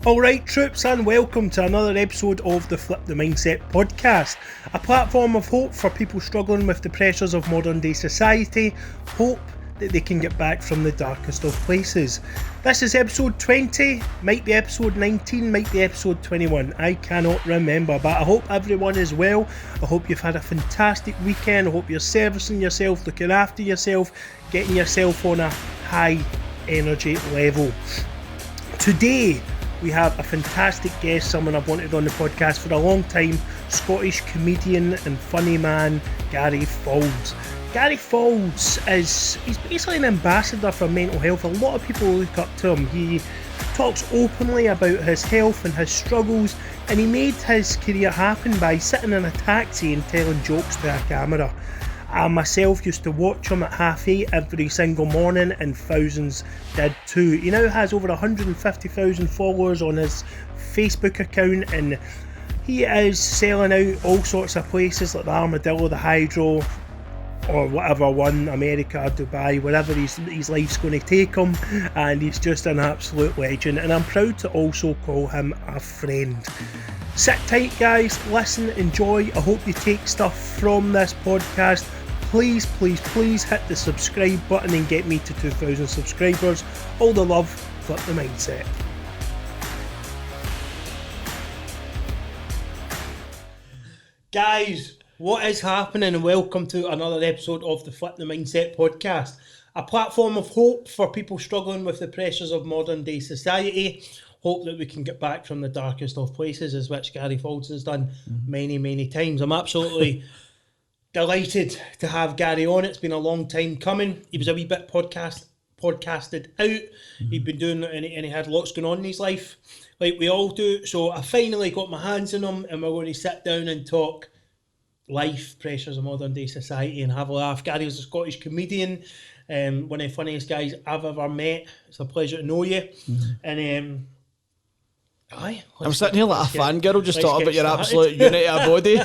Alright troops, and welcome to another episode of the Flip the Mindset podcast, a platform of hope for people struggling with the pressures of modern day society, hope that they can get back from the darkest of places. This is episode 20, might be episode 19, might be episode 21, I cannot remember, but I hope everyone is well. I hope you've had a fantastic weekend. I hope you're servicing yourself, looking after yourself, getting yourself on a high energy level. Today we have a fantastic guest, someone I've wanted on the podcast for a long time, Scottish comedian and funny man, Gary Faulds. Gary Faulds he's basically an ambassador for mental health. A lot of people look up to him. He talks openly about his health and his struggles, and he made his career happen by sitting in a taxi and telling jokes to a camera. I myself used to watch him at 8:30 every single morning, and thousands did too. He now has over 150,000 followers on his Facebook account, and he is selling out all sorts of places like the Armadillo, the Hydro, or whatever one, America, Dubai, wherever his life's going to take him, and he's just an absolute legend, and I'm proud to also call him a friend. Sit tight guys, listen, enjoy. I hope you take stuff from this podcast. Please hit the subscribe button and get me to 2,000 subscribers. All the love, Flip the Mindset. Guys, what is happening, and welcome to another episode of the Flip the Mindset podcast, a platform of hope for people struggling with the pressures of modern day society. Hope that we can get back from the darkest of places, as which Gary Faulds has done many times. I'm absolutely delighted to have Gary on. It's been a long time coming. He was a wee bit podcasted out. He'd been doing it, and he had lots going on in his life, like we all do. So I finally got my hands on him, and we're going to sit down and talk life, pressures of modern day society, and have a laugh. Gary was a Scottish comedian, one of the funniest guys I've ever met. It's a pleasure to know you. And I'm sitting here like a fangirl just talking about your absolute unity of body.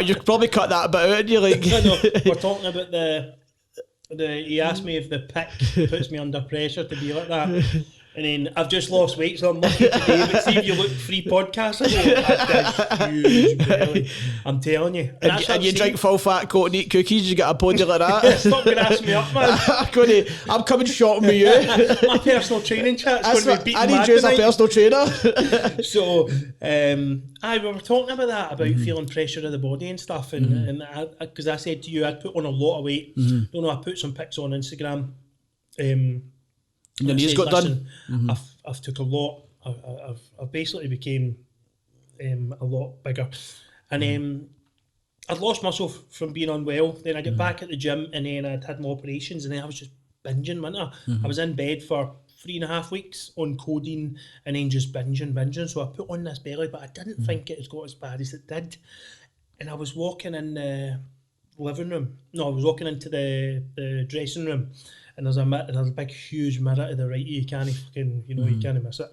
You could probably cut that bit out, and you're like... No, we're talking about the he asked me if the pick puts me under pressure to be like that. And then I've just lost weight, so I'm lucky today. But see if you look 3 podcasts ago, that's huge belly. I'm telling you. And you drink full fat coat and eat cookies, you get a body like that. Stop gassing me up, man. I'm coming shopping with you. My personal training chat's going to be beating I need you as a personal trainer. So, we were talking about that, about feeling pressure of the body and stuff. And because I said to you, I'd put on a lot of weight. Don't know, I put some pics on Instagram. Your knees got done. I've took a lot. I've basically became a lot bigger, and I'd lost muscle from being unwell. Then I get back at the gym, and then I'd had my operations, and then I was just binging, wasn't I? I was in bed for 3.5 weeks on codeine, and then just binging. So I put on this belly, but I didn't think it had got as bad as it did. And I was walking in the living room. No, I was walking into the dressing room. And there's a big, huge mirror to the right. You can't fucking, you can't miss it.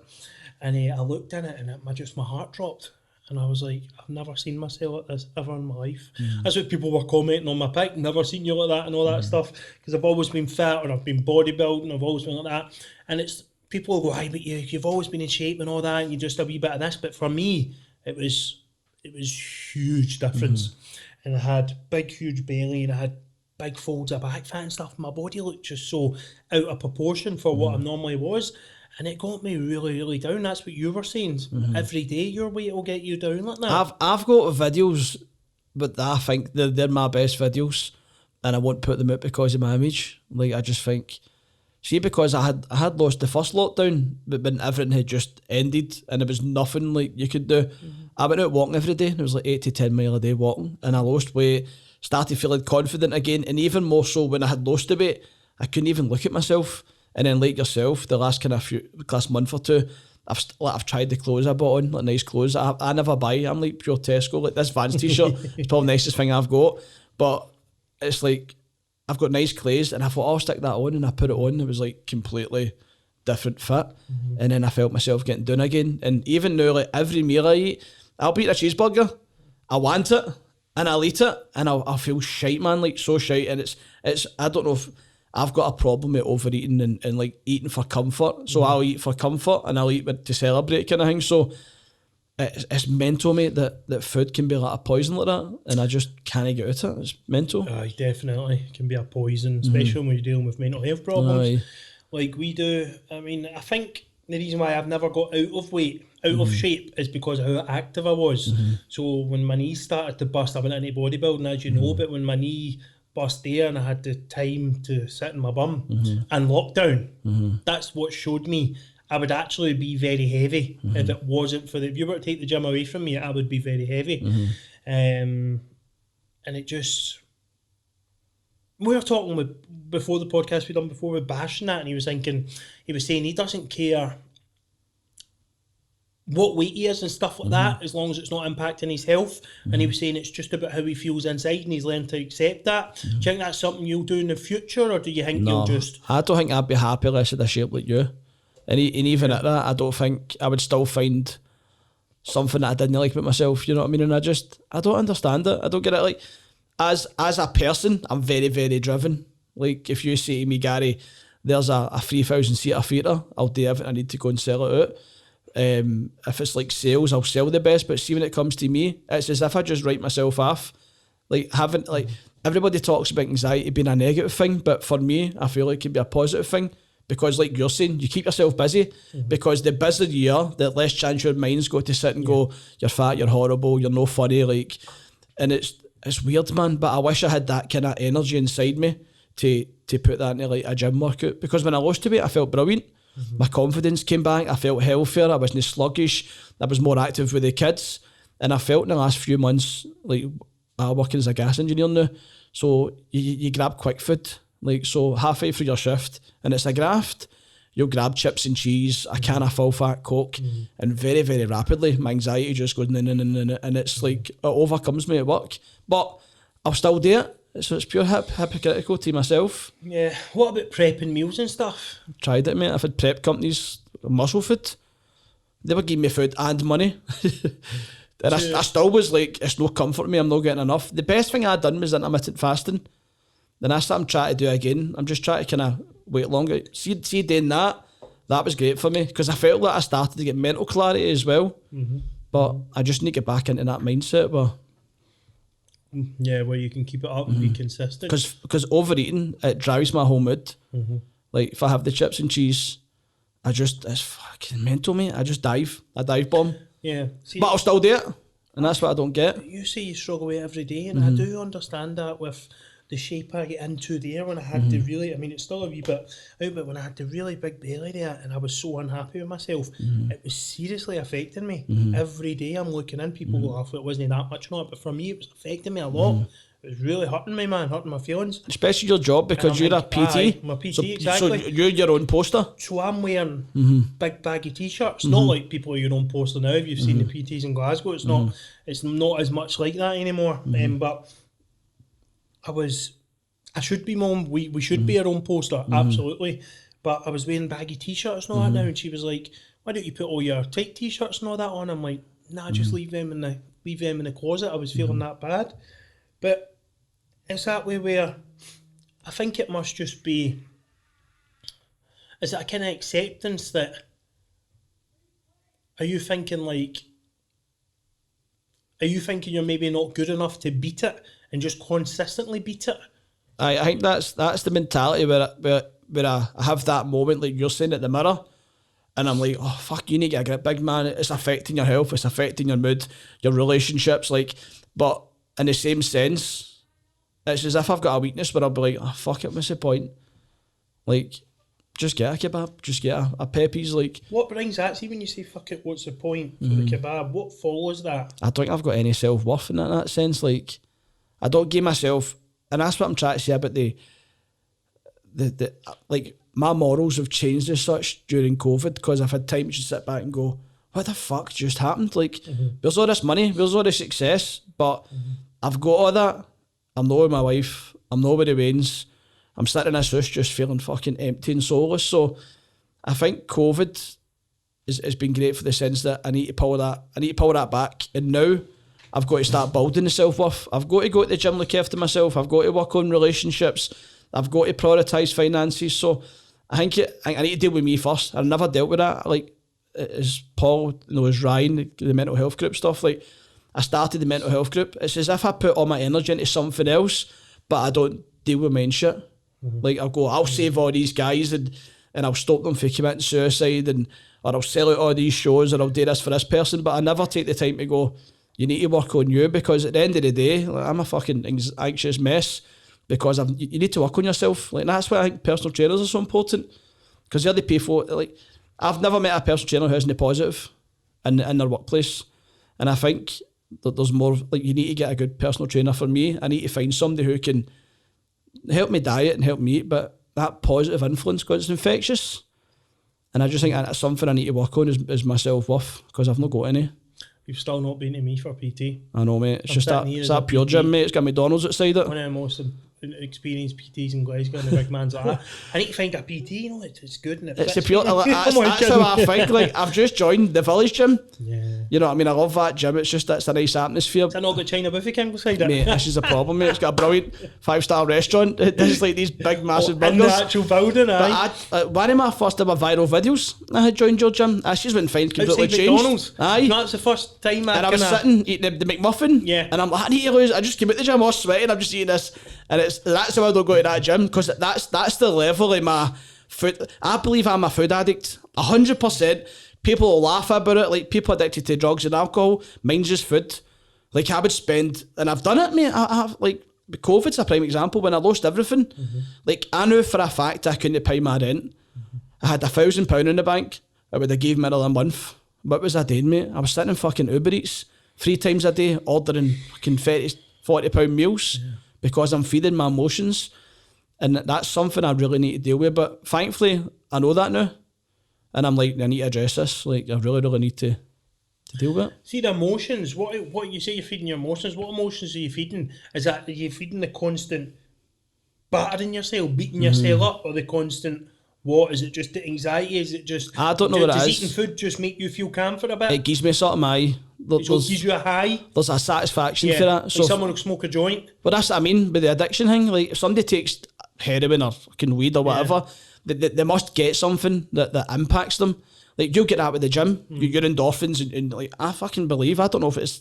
And I looked in it, and my heart dropped. And I was like, I've never seen myself like this ever in my life. That's what people were commenting on my pic. Never seen you like that and all that stuff. Because I've always been fat, or I've been bodybuilding. I've always been like that. And it's people will go, "Aye, but you've always been in shape and all that, and you just a wee bit of this." But for me, it was huge difference. And I had big, huge belly, and I had big folds of back fat and stuff. My body looked just so out of proportion for what I normally was, and it got me really down. That's what you were saying. Every day your weight will get you down like that. I've got videos, but I think they're my best videos, and I won't put them out because of my image. Like, I just think, see, because I had lost the first lockdown, but when everything had just ended and there was nothing like you could do, I went out walking every day. It was like 8 to 10 mile a day walking, and I lost weight. Started feeling confident again, and even more so when I had lost the weight, I couldn't even look at myself. And then, like yourself, the last month or two, I've tried the clothes I bought on, like nice clothes. I never buy. I'm like pure Tesco. Like this Vans t-shirt, it's probably the nicest thing I've got. But it's like I've got nice clothes, and I thought I'll stick that on, and I put it on. It was like completely different fit, and then I felt myself getting down again. And even now, like every meal I eat, I'll eat a cheeseburger. I want it. And I'll eat it, and I'll feel shite, man, like so shite. And it's I don't know if I've got a problem with overeating and like eating for comfort. So I'll eat for comfort and I'll eat to celebrate kind of thing. So it's mental, mate, that food can be like a poison like that, and I just can't get out of it. It's mental. Definitely can be a poison, especially when you're dealing with mental health problems. Aye. Like we do. I mean, I think the reason why I've never got out of shape is because of how active I was. So when my knees started to bust, I went into bodybuilding, as you know, but when my knee bust there and I had the time to sit in my bum and lockdown, that's what showed me I would actually be very heavy if it wasn't for if you were to take the gym away from me, I would be very heavy. And it just, we were talking before the podcast we done before with Bash and that, and he was saying he doesn't care what weight he is and stuff like that, as long as it's not impacting his health. And he was saying it's just about how he feels inside, and he's learned to accept that. Do you think that's something you'll do in the future, or do you think you'll just... I don't think I'd be happy unless I had a shape like you. And even at that, I don't think I would still find something that I didn't like about myself, you know what I mean? And I don't understand it. I don't get it. Like, as a person, I'm very, very driven. Like, if you say to me, Gary, there's a 3,000-seater theatre, I'll do everything I need to go and sell it out. If it's like sales, I'll sell the best. But see, when it comes to me, it's as if I just write myself off. Like, everybody talks about anxiety being a negative thing, but for me, I feel like it can be a positive thing. Because like you're saying, you keep yourself busy, because the busier you are, the less chance your mind's got to sit and go, you're fat, you're horrible, you're no funny, like, and it's weird, man, but I wish I had that kind of energy inside me to put that into like a gym workout, because when I lost to weight, I felt brilliant. My confidence came back, I felt healthier, I wasn't sluggish, I was more active with the kids, and I felt in the last few months, like, I'm working as a gas engineer now, so you grab quick food. Like, so halfway through your shift, and it's a graft, you'll grab chips and cheese, a can of full-fat Coke, and very, very rapidly, my anxiety just goes, and it's like, it overcomes me at work. But I'll still do it, so it's pure hypocritical to myself. Yeah, what about prepping meals and stuff? Tried it, mate. I've had prep companies, muscle food. They were giving me food and money. And I still was like, it's no comfort to me, I'm not getting enough. The best thing I'd done was intermittent fasting. Then that's what I'm trying to do again. I'm just trying to kind of wait longer. See doing that was great for me, because I felt like I started to get mental clarity as well. But I just need to get back into that mindset. But yeah, where you can keep it up and be consistent. Because overeating, it drives my whole mood. Like, if I have the chips and cheese, it's fucking mental, mate. I dive bomb. Yeah. But I'll still do it. And that's what I don't get. You say you struggle with it every day, and I do understand that with the shape I get into there when I had to really, I mean, it's still a wee bit out, but when I had the really big belly there and I was so unhappy with myself, it was seriously affecting me. Every day I'm looking in, people go, I thought it wasn't that much or not, but for me it was affecting me a lot. It was really hurting me, man, hurting my feelings. Especially your job, because you're like, a PT. I'm a PT, exactly. So you're your own poster. So I'm wearing big baggy t-shirts, not like people are your own poster now. If you've seen the PTs in Glasgow, it's not as much like that anymore. But I should be mum. We should be our own poster, absolutely. But I was wearing baggy t-shirts and all that now, and she was like, "Why don't you put all your tight t-shirts and all that on?" I'm like, "Nah, just leave them in the closet." I was feeling that bad, but it's that way where I think it must just be. Is it a kind of acceptance that? Are you thinking you're maybe not good enough to beat it and just consistently beat it? I think that's the mentality where I have that moment, like you're saying, at the mirror, and I'm like, oh fuck, you need to get a grip, big man. It's affecting your health, it's affecting your mood, your relationships, like. But in the same sense, it's as if I've got a weakness where I'll be like, oh fuck it, what's the point? Like, just get a kebab, just get a Pepe's, like. What brings that? See, when you say fuck it, what's the point for the kebab? What follows that? I don't think I've got any self-worth in that sense. Like, I don't give myself, and that's what I'm trying to say about the like, my morals have changed as such during COVID, because I've had time to just sit back and go, what the fuck just happened? Like, there's all this money, there's all this success, but I've got all that. I'm not with my wife, I'm not with the Waynes, I'm sitting in this house just feeling fucking empty and soulless. So I think COVID has been great for the sense that I need to pull that back, and now I've got to start building the self-worth. I've got to go to the gym, look after myself, I've got to work on relationships. I've got to prioritise finances. So I think I need to deal with me first. I've never dealt with that. Like, as Paul, as Ryan, the mental health group stuff, like, I started the mental health group. It's as if I put all my energy into something else, but I don't deal with my own shit. Like, I'll save all these guys and I'll stop them from committing suicide, or I'll sell out all these shows, or I'll do this for this person, but I never take the time to go, you need to work on you, because at the end of the day, like, I'm a fucking anxious mess, because you need to work on yourself. Like, that's why I think personal trainers are so important, because they're the people, like, I've never met a personal trainer who isn't positive in their workplace, and I think that there's more, like, you need to get a good personal trainer. For me, I need to find somebody who can help me diet and help me eat, but that positive influence, because it's infectious. And I just think that's something I need to work on, is my self-worth, because I've not got any. You've still not been to me for PT. I know, mate. It's that pure gym, mate. It's got McDonald's outside it. One of the most experienced PTs in Glasgow, and the big man's like, I need to find a PT, you know, it's good and it's the pure, that's how I think. Like, I've just joined the Village Gym. Yeah. You know what I mean? I love that gym. It's a nice atmosphere. It's not got China buffet king beside it. Mate, this is a problem, mate. It's got a brilliant 5-star restaurant. There's like these big, massive burgers. In the actual building, but one of my first ever viral videos, I had joined your gym. She's been fine, completely outside changed. McDonald's. Aye. No, that's the first time I was sitting eating the McMuffin. Yeah. And I'm like, I need to lose. I just came out the gym all sweating. I'm just eating this. And that's how I don't go to that gym, because that's the level of my food. I believe I'm a food addict, 100%. People will laugh about it, like people addicted to drugs and alcohol. Mine's just food. Like, I would spend, and I've done it, mate. I have, like, COVID's a prime example. When I lost everything, like, I knew for a fact I couldn't pay my rent. I had £1,000 in the bank. I would have gave me another month. What was I doing, mate? I was sitting in fucking Uber Eats 3 times a day, ordering fucking £40 meals, because I'm feeding my emotions. And that's something I really need to deal with. But thankfully, I know that now. And I'm like, I need to address this. Like, I really, really need to deal with it. See, the emotions, what you say you're feeding your emotions, what emotions are you feeding? Are you feeding the constant battering yourself, beating yourself up, or the constant, what? Is it just the anxiety? Is it just... I don't know what it is. Does eating food just make you feel calm for a bit? It gives me sort of my... So it gives you a high? There's a satisfaction for that. Like, so someone will smoke a joint. Well, that's what I mean with the addiction thing. Like, if somebody takes heroin or fucking weed or whatever, they must get something that impacts them. Like, you'll get that with the gym, your endorphins, and like, I fucking believe, I don't know if it's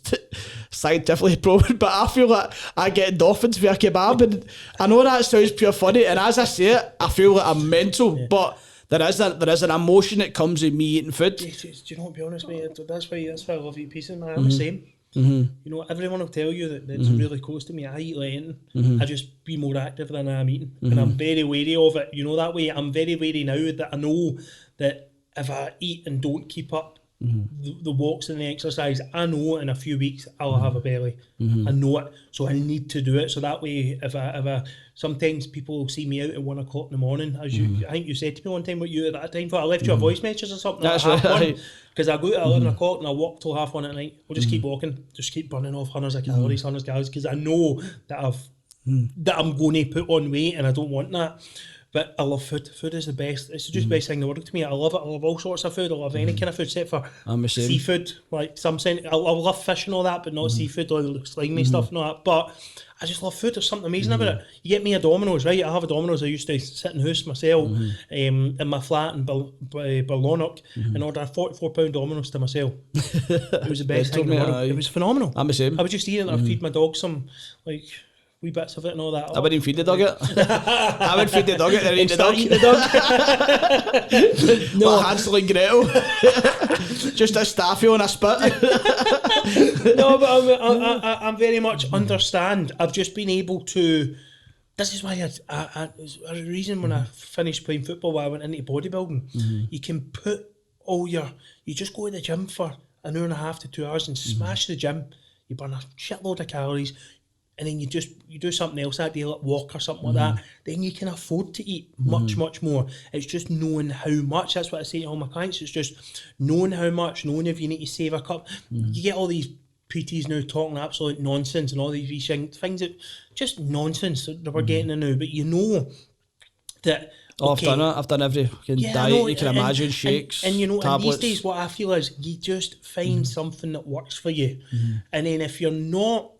scientifically proven, but I feel like I get endorphins via kebab, and I know that sounds pure funny, and as I say it, I feel like I'm mental, but there is an emotion that comes with me eating food. Do you know what, to be honest, mate, that's why I love eating pizza, man. I'm the same. You know, everyone will tell you that it's really close to me. I eat like anything. I just be more active than I am eating, and I'm very wary of it. You know, that way I'm very wary now that I know that if I eat and don't keep up the walks and the exercise, I know in a few weeks I'll have a belly. I know it, so I need to do it. So that way, if I sometimes people will see me out at 1 o'clock in the morning, as you, I think you said to me one time what you at that time for. I left you a voice message or something. That's like right. Because I go out at 11 o'clock and I walk till 1:30 at night. I'll just keep walking, just keep burning off hundreds of calories, because I know that I'm going to put on weight, and I don't want that. But I love food. Food is the best. It's just the best thing in the world to me. I love it. I love all sorts of food. I love any kind of food, except for seafood. Like I love fish and all that, but not seafood, or the slimy stuff and all that. But I just love food. There's something amazing about it. You get me a Domino's, right? I have a Domino's. I used to sit in the house myself, in my flat in Ballonock, and order a £44 Domino's to myself. It was the best thing in the world. It was phenomenal. I'm the same. I was just eating it. I'd feed my dog some, like, wee bits of it and all that. I wouldn't feed the dog it. I would feed the dog it, then eat the dog. No, like Hansel and Gretel. Just a staffy on a spit. No, but I'm very much understand. I've just been able to... This is why a reason when I finished playing football, why I went into bodybuilding, you can put all your... You just go to the gym for an hour and a half to 2 hours and smash the gym. You burn a shitload of calories, and then you do something else that day, like walk or something like that, then you can afford to eat much more. It's just knowing how much. That's what I say to all my clients. It's just knowing how much, knowing if you need to save a cup. You get all these PTs now talking absolute nonsense and all these things that just nonsense that we're getting in now. But you know that... Okay, I've done it. I've done every diet you can imagine, shakes, and you know, tablets. And these days what I feel is you just find something that works for you. And then if you're not...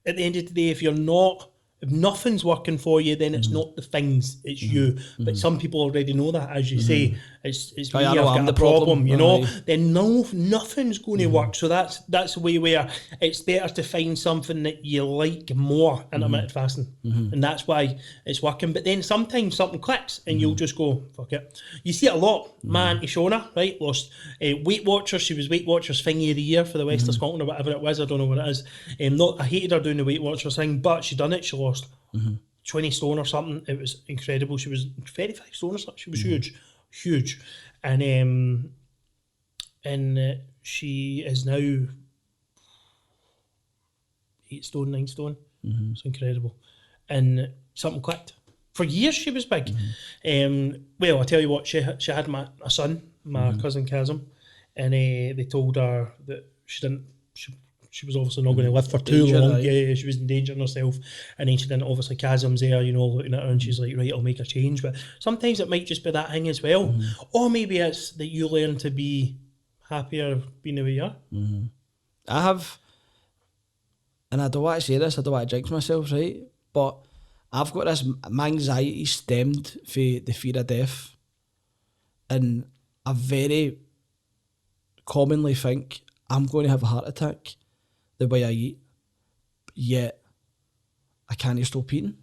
At the end of the day, if you're not if nothing's working for you, then it's not the things, it's you. But some people already know that, as you say, it's me, I I've know got I'm a the problem, you know. Aye. Then nothing's going to work. So that's the way where it's better to find something that you like more, intermittent fasting, and that's why it's working. But then sometimes something clicks, and you'll just go, fuck it. You see it a lot. Man, Shona, right, lost Weight Watchers. She was Weight Watchers thingy of the year for the West of Scotland or whatever it was. I don't know what it is. I hated her doing the Weight Watchers thing, but she done it. She lost 20 stone or something. It was incredible. She was 35 stone or something. She was huge. And she is now 8 stone, 9 stone. It's incredible. And something clicked. For years she was big. Well, I tell you what, she had a son, my cousin Kazim, and they told her that she was obviously not going to live for too long. Yeah, she was endangering herself. And then she didn't, obviously Kazim's there, you know, looking at her, and she's like, right, I'll make a change. But sometimes it might just be that thing as well. Or maybe it's that you learn to be happier being the way you are. I have, and I don't want to say this, I don't want to jinx myself, right? But I've got this, my anxiety stemmed from the fear of death. And I very commonly think I'm going to have a heart attack the way I eat, yet I can't stop eating.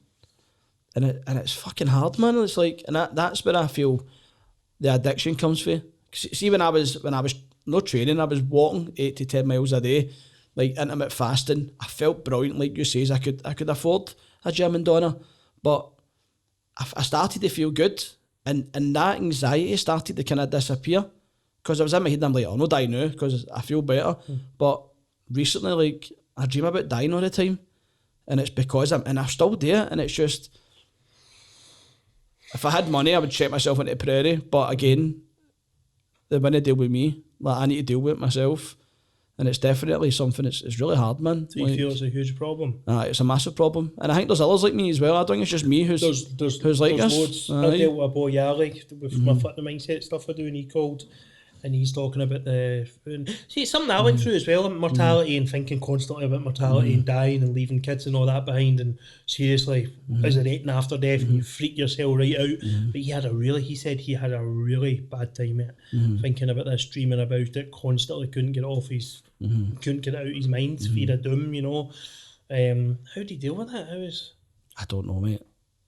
And it's fucking hard, man. It's like, and that's where I feel the addiction comes from. See, when I was not training, I was walking 8 to 10 miles a day, like intermittent fasting. I felt brilliant, like you say, I could afford a gym in Donna, but I started to feel good, and that anxiety started to kind of disappear, because I was in my head and I'm like, I'll not die now because I feel better. But recently, like, I dream about dying all the time, and it's because I still do it, and it's just, if I had money I would check myself into the prairie, but again, they wouldn't deal with me. Like, I need to deal with it myself, and it's definitely something it's really hard, man. Do you feel it's a huge problem? It's a massive problem, and I think there's others like me as well. I don't think it's just me who's like this. Loads. I dealt with a boy Yali with my Flip the Mindset stuff I do, and he called, and he's talking about see, it's something I went through as well, mortality and thinking constantly about mortality and dying and leaving kids and all that behind, and seriously, is there anything after death, and you freak yourself right out. But he said he had a really bad time thinking about this, dreaming about it constantly, couldn't get it off his, couldn't get it out of his mind, fear of doom, you know. How do you deal with that? I don't know, mate.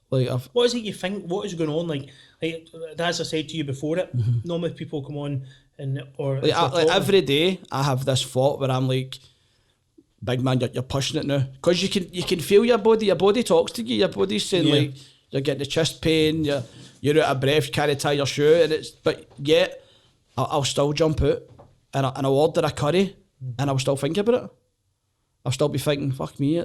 Like, what is it you think? What is going on? Like as I said to you before it, normally people come on and like every day I have this thought where I'm like, big man, you're pushing it now, because you can feel your body. Your body talks to you. Your body's saying like, you're getting the chest pain. You're out of breath. You can't tie your shoe, but yet I'll still jump out and I'll order a curry and I'll still think about it. I'll still be thinking, fuck me,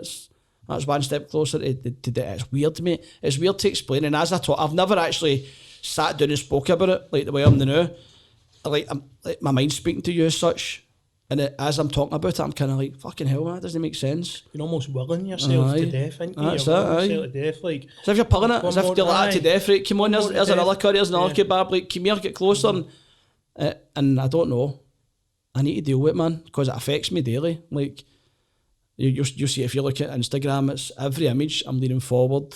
that's one step closer to that. It's weird, mate. It's weird to explain. And as I talk, I've never actually sat down and spoke about it like the way I'm now. I'm like my mind's speaking to you as such. And as I'm talking about it, I'm kind of like, fucking hell, man, that doesn't make sense. You're almost willing yourself to death, ain't you? That's you're it, yourself to death, like. As if you're pulling it, as if you're like to death, right? Come on, there's another curry, there's another kebab, like, come here, get closer. And I don't know. I need to deal with it, man, because it affects me daily. Like, you see, if you look at Instagram, it's every image I'm leaning forward.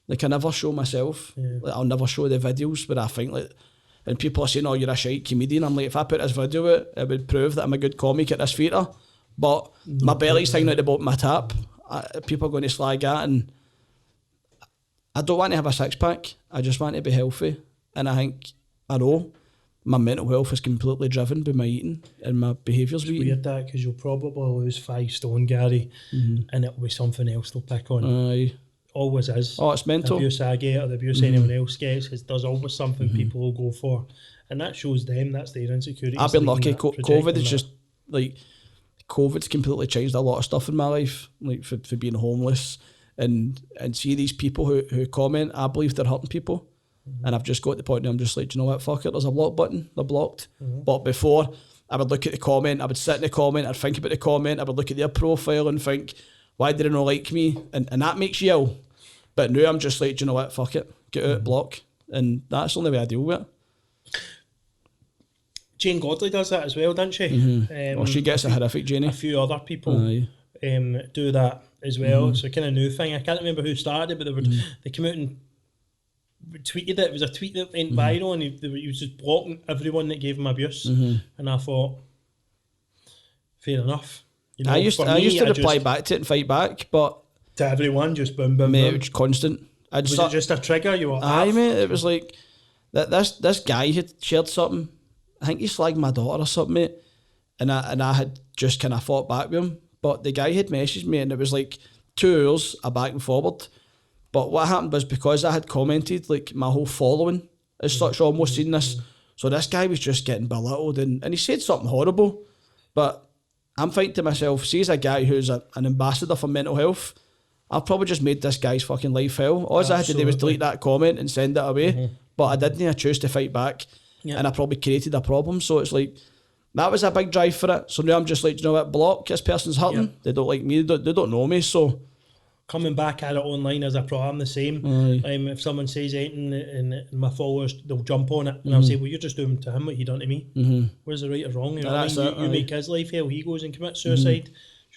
Like, I never show myself. Like, I'll never show the videos where I think, like, and people are saying, oh, you're a shite comedian. I'm like, if I put this video out, it would prove that I'm a good comic at this theatre. But my belly's hanging out the bottom of my tap. People are going to slag at, and I don't want to have a six-pack. I just want to be healthy. And I know my mental health is completely driven by my eating and my behaviours with eating. It's weird that, because you'll probably lose 5 stone, Gary, and it'll be something else they'll pick on. Aye. Always is. Oh, it's mental. The abuse I get or the abuse anyone else gets, there's always something people will go for. And that shows them, that's their insecurity. I've been lucky. COVID is just, like, COVID's completely changed a lot of stuff in my life, like for being homeless, and see these people who comment, I believe they're hurting people. And I've just got to the point where I'm just like, do you know what, fuck it, there's a block button, they're blocked. But before, I would look at the comment, I would sit in the comment, I'd think about the comment, I would look at their profile and think, why did they not like me? And that makes you ill. But now I'm just like, do you know what, fuck it, get out, block. And that's the only way I deal with it. Jane Godley does that as well, doesn't she? Well, she gets a horrific, Janie. A few other people do that. as well. It's a kind of new thing. I can't remember who started it, but they came out and tweeted it. It was a tweet that went viral, and he was just blocking everyone that gave him abuse. And I thought, fair enough. You know, I used to reply back to it and fight back, but to everyone, just boom, boom, mate, boom. it was constant. Was it just a trigger? You were aye, mate. It was like that. This guy had shared something. I think he slagged my daughter or something, mate. And I had just kind of fought back with him. But the guy had messaged me, and it was like 2 hours of back and forward. But what happened was, because I had commented, like, my whole following as such almost seen this. So this guy was just getting belittled, and he said something horrible. But I'm thinking to myself, see, as a guy who's an ambassador for mental health, I've probably just made this guy's fucking life hell. All I had to do was delete that comment and send it away. But I didn't. I chose to fight back, and I probably created a problem. So it's like, that was a big drive for it. So now I'm just like, you know what, block, this person's hurting. They don't like me, they don't know me. So coming back at it online as a pro, I'm the same. If someone says anything and my followers, they'll jump on it, and I'll say, well, you're just doing to him what you done to me. Where's the right or wrong? You know what I mean? You make his life hell, he goes and commits suicide. Do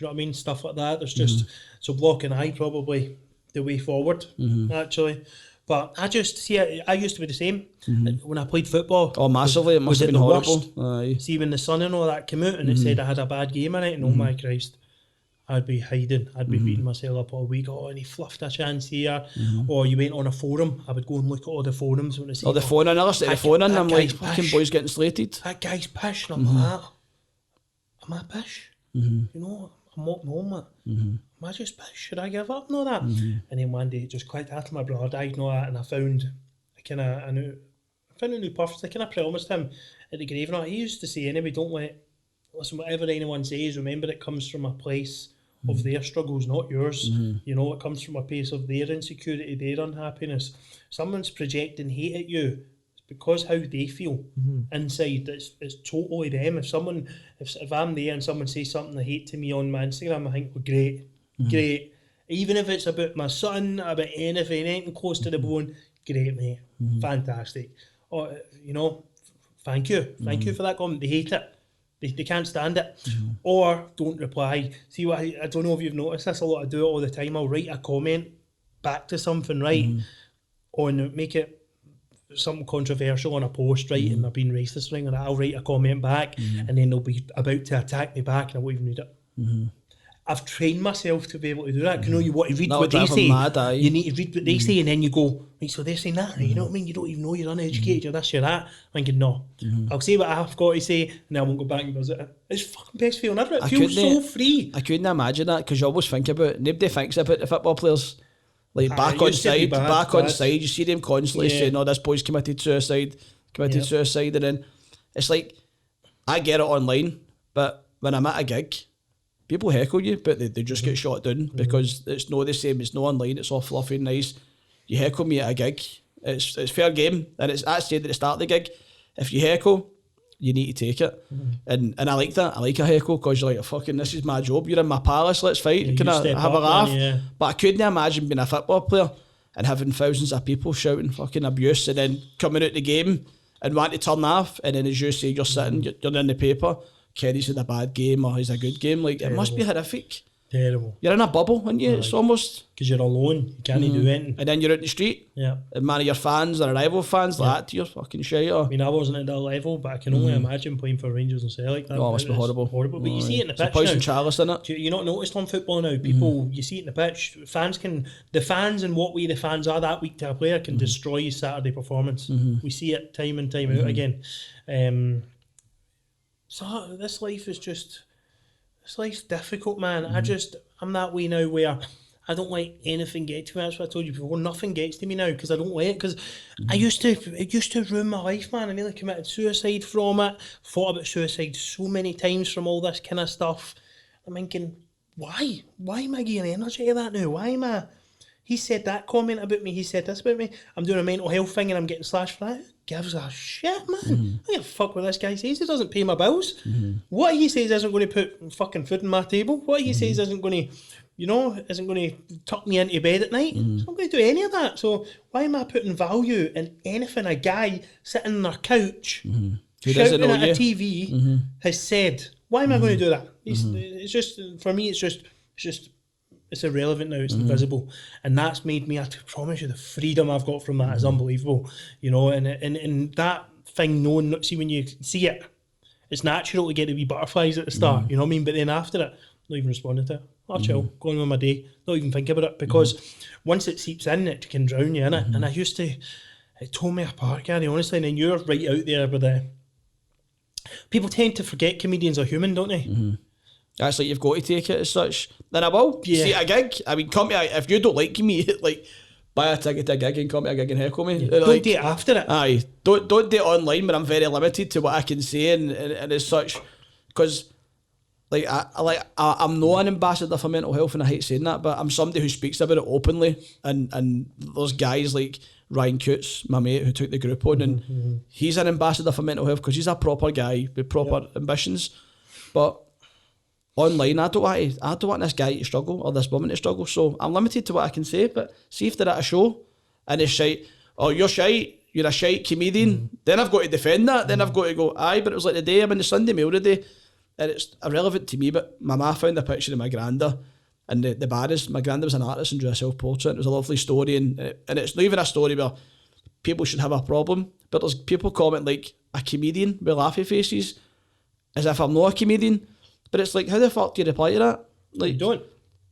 you know what I mean? Stuff like that. There's just so blocking probably the way forward, actually. But I just see, I used to be the same when I played football. Oh, massively, it must have been horrible. See, when the Sun and all that came out and it said I had a bad game in it, and oh my Christ, I'd be hiding. I'd be beating myself up all week. Oh, and he fluffed a chance here. Or you went on a forum. I would go and look at all the forums. When the phone in, the phone in. I'm like, fucking boys getting slated. That guy's pish. And I'm like, am I pish? You know, I'm walking home like, am I just pish? Should I give up and all that? And then one day, it just clicked after my brother died and all that, and I found a new person. I kind of promised him at the grave. He used to say, anyway, listen, whatever anyone says, remember it comes from a place of their struggles, not yours. You know, it comes from a place of their insecurity, their unhappiness. Someone's projecting hate at you, it's because how they feel inside. It's totally them. If I'm there and someone says something I hate to me on my Instagram, I think, well, great. Even if it's about my son, about anything close to the bone, great, mate. Fantastic. Oh, you know, thank you for that comment. They hate it. They can't stand it. Or don't reply. See, what I don't know if you've noticed this a lot. I do it all the time. I'll write a comment back to something, right? On make it something controversial on a post, right? And I've been racist, and I'll write a comment back, and then they'll be about to attack me back, and I won't even read it. I've trained myself to be able to do that. You know, you want to read what they say. You need to read what they say, and then you go, right, so they're saying that, you know what I mean? You don't even know, you're uneducated, you're this, you're that. I'm thinking, no. I'll say what I've got to say, and then I won't go back and visit it. It's fucking best feeling ever. It feels so free. I couldn't imagine that, because you always think about it. Nobody thinks about the football players. Like, back on side, you see them constantly saying, oh, this boy's committed suicide, and then it's like, I get it online, but when I'm at a gig, people heckle you, but they just get shot down because it's not the same. It's not online. It's all fluffy and nice. You heckle me at a gig, it's fair game, and it's as said at the start of the gig. If you heckle, you need to take it, and I like that. I like a heckle because you're like, fucking, this is my job. You're in my palace. Let's fight. Can I have a laugh? But I couldn't imagine being a football player and having thousands of people shouting fucking abuse, and then coming out the game and want to turn off, and then as you say, you're sitting, you're in the paper. Kerry's had a bad game or he's a good game. Like, terrible. It must be horrific. Terrible. You're in a bubble, aren't you? It's almost because you're alone. You can't do anything. And then you're out in the street. Yeah. And man of your fans or rival fans like that to your fucking shit. I mean, I wasn't at that level, but I can only imagine playing for Rangers and Celtic. That must be horrible. Horrible. But you see it in the pitch it's a poison chalice, isn't it? Do you not noticed on football now? People, you see it in the pitch. The fans and what way the fans are that week to a player can destroy his Saturday performance. We see it time and time out again. So this life is just, this life's difficult, man. I'm that way now where I don't let anything get to me. That's what I told you before. Nothing gets to me now because I don't let it. Because it used to ruin my life, man. I nearly committed suicide from it. Thought about suicide so many times from all this kind of stuff. I'm thinking, why? Why am I getting energy to that now? Why am I? He said that comment about me. He said this about me. I'm doing a mental health thing and I'm getting slashed for that. Who gives a shit, man? I don't give a fuck what this guy says. He doesn't pay my bills. What he says isn't going to put fucking food on my table. What he says isn't going to, isn't going to tuck me into bed at night. It's not going to do any of that. So why am I putting value in anything a guy sitting on their couch shouting at a TV has said? Why am I going to do that? It's just, for me, it's just It's irrelevant now. It's invisible, and that's made me. I promise you, the freedom I've got from that is unbelievable. You know, and that thing, knowing, see, when you see it, it's natural to get the wee butterflies at the start. You know what I mean? But then after it, not even responding to it. Oh, chill, going on with my day. Not even think about it, because once it seeps in, it can drown you in it. And I used to. It tore me apart, Gary, honestly. And then you're right out there with the. People tend to forget comedians are human, don't they? That's like, you've got to take it as such. Then I will. Yeah. See, a gig, I mean, come to if you don't like me, like, buy a ticket to a gig and come to a gig and heckle me. Don't Like, do it after it. aye, don't do it online where I'm very limited to what I can say and as such, because like I'm not an ambassador for mental health, and I hate saying that, but I'm somebody who speaks about it openly, and there's guys like Ryan Coots, my mate who took the group on, and he's an ambassador for mental health because he's a proper guy with proper ambitions. But online, I don't want this guy to struggle or this woman to struggle, so I'm limited to what I can say. But see if they're at a show and it's shite, oh, you're shite, you're a shite comedian, then I've got to defend that, then I've got to go, aye, but it was like the day I'm in the Sunday Mail today, and it's irrelevant to me, but my ma found a picture of my granda, and the bar is, my granda was an artist and drew a self-portrait. It was a lovely story, and it's not even a story where people should have a problem, but there's people comment like a comedian with laughy faces as if I'm not a comedian. But it's like, how the fuck do you reply to that? Like, You don't.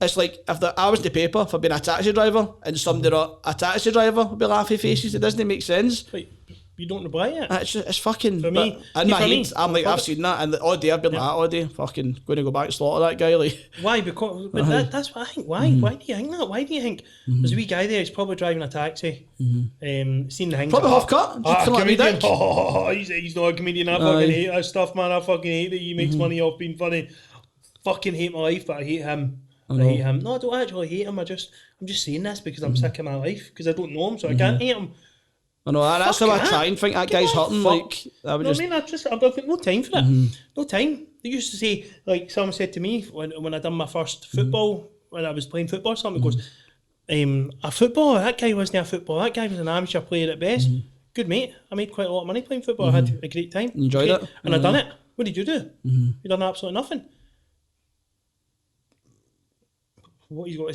it's like if I was the paper for being a taxi driver and somebody wrote a taxi driver with laughy faces, it doesn't make sense. Like, you don't reply it. It's fucking. For me, but in my for me, head, I'm like, I've seen that, and all day I've been like that all day, fucking going to go back and slaughter that guy. Like, Why? Because that's what I think. Why? Why do you think that? Why do you think there's a wee guy there? He's probably driving a taxi. Seen the thing. probably half cut. Just to let me comedian. dick. Oh, he's not a comedian. I fucking hate that stuff, man. I fucking hate that he makes money off being funny. Fucking hate my life, but I hate him. I hate him. No, I don't actually hate him. I'm just saying this because I'm sick of my life, because I don't know him, so I can't hate him. I know, that's how I try and think that guy's hurting. Like, I would just. I mean, I've got no time for it. No time. They used to say, like, someone said to me when I done my first football, when I was playing football, something goes, a footballer, that guy wasn't a footballer, that guy was an amateur player at best. Good mate. I made quite a lot of money playing football. I had a great time. Enjoyed it. And I done it. What did you do? You done absolutely nothing. What he's got to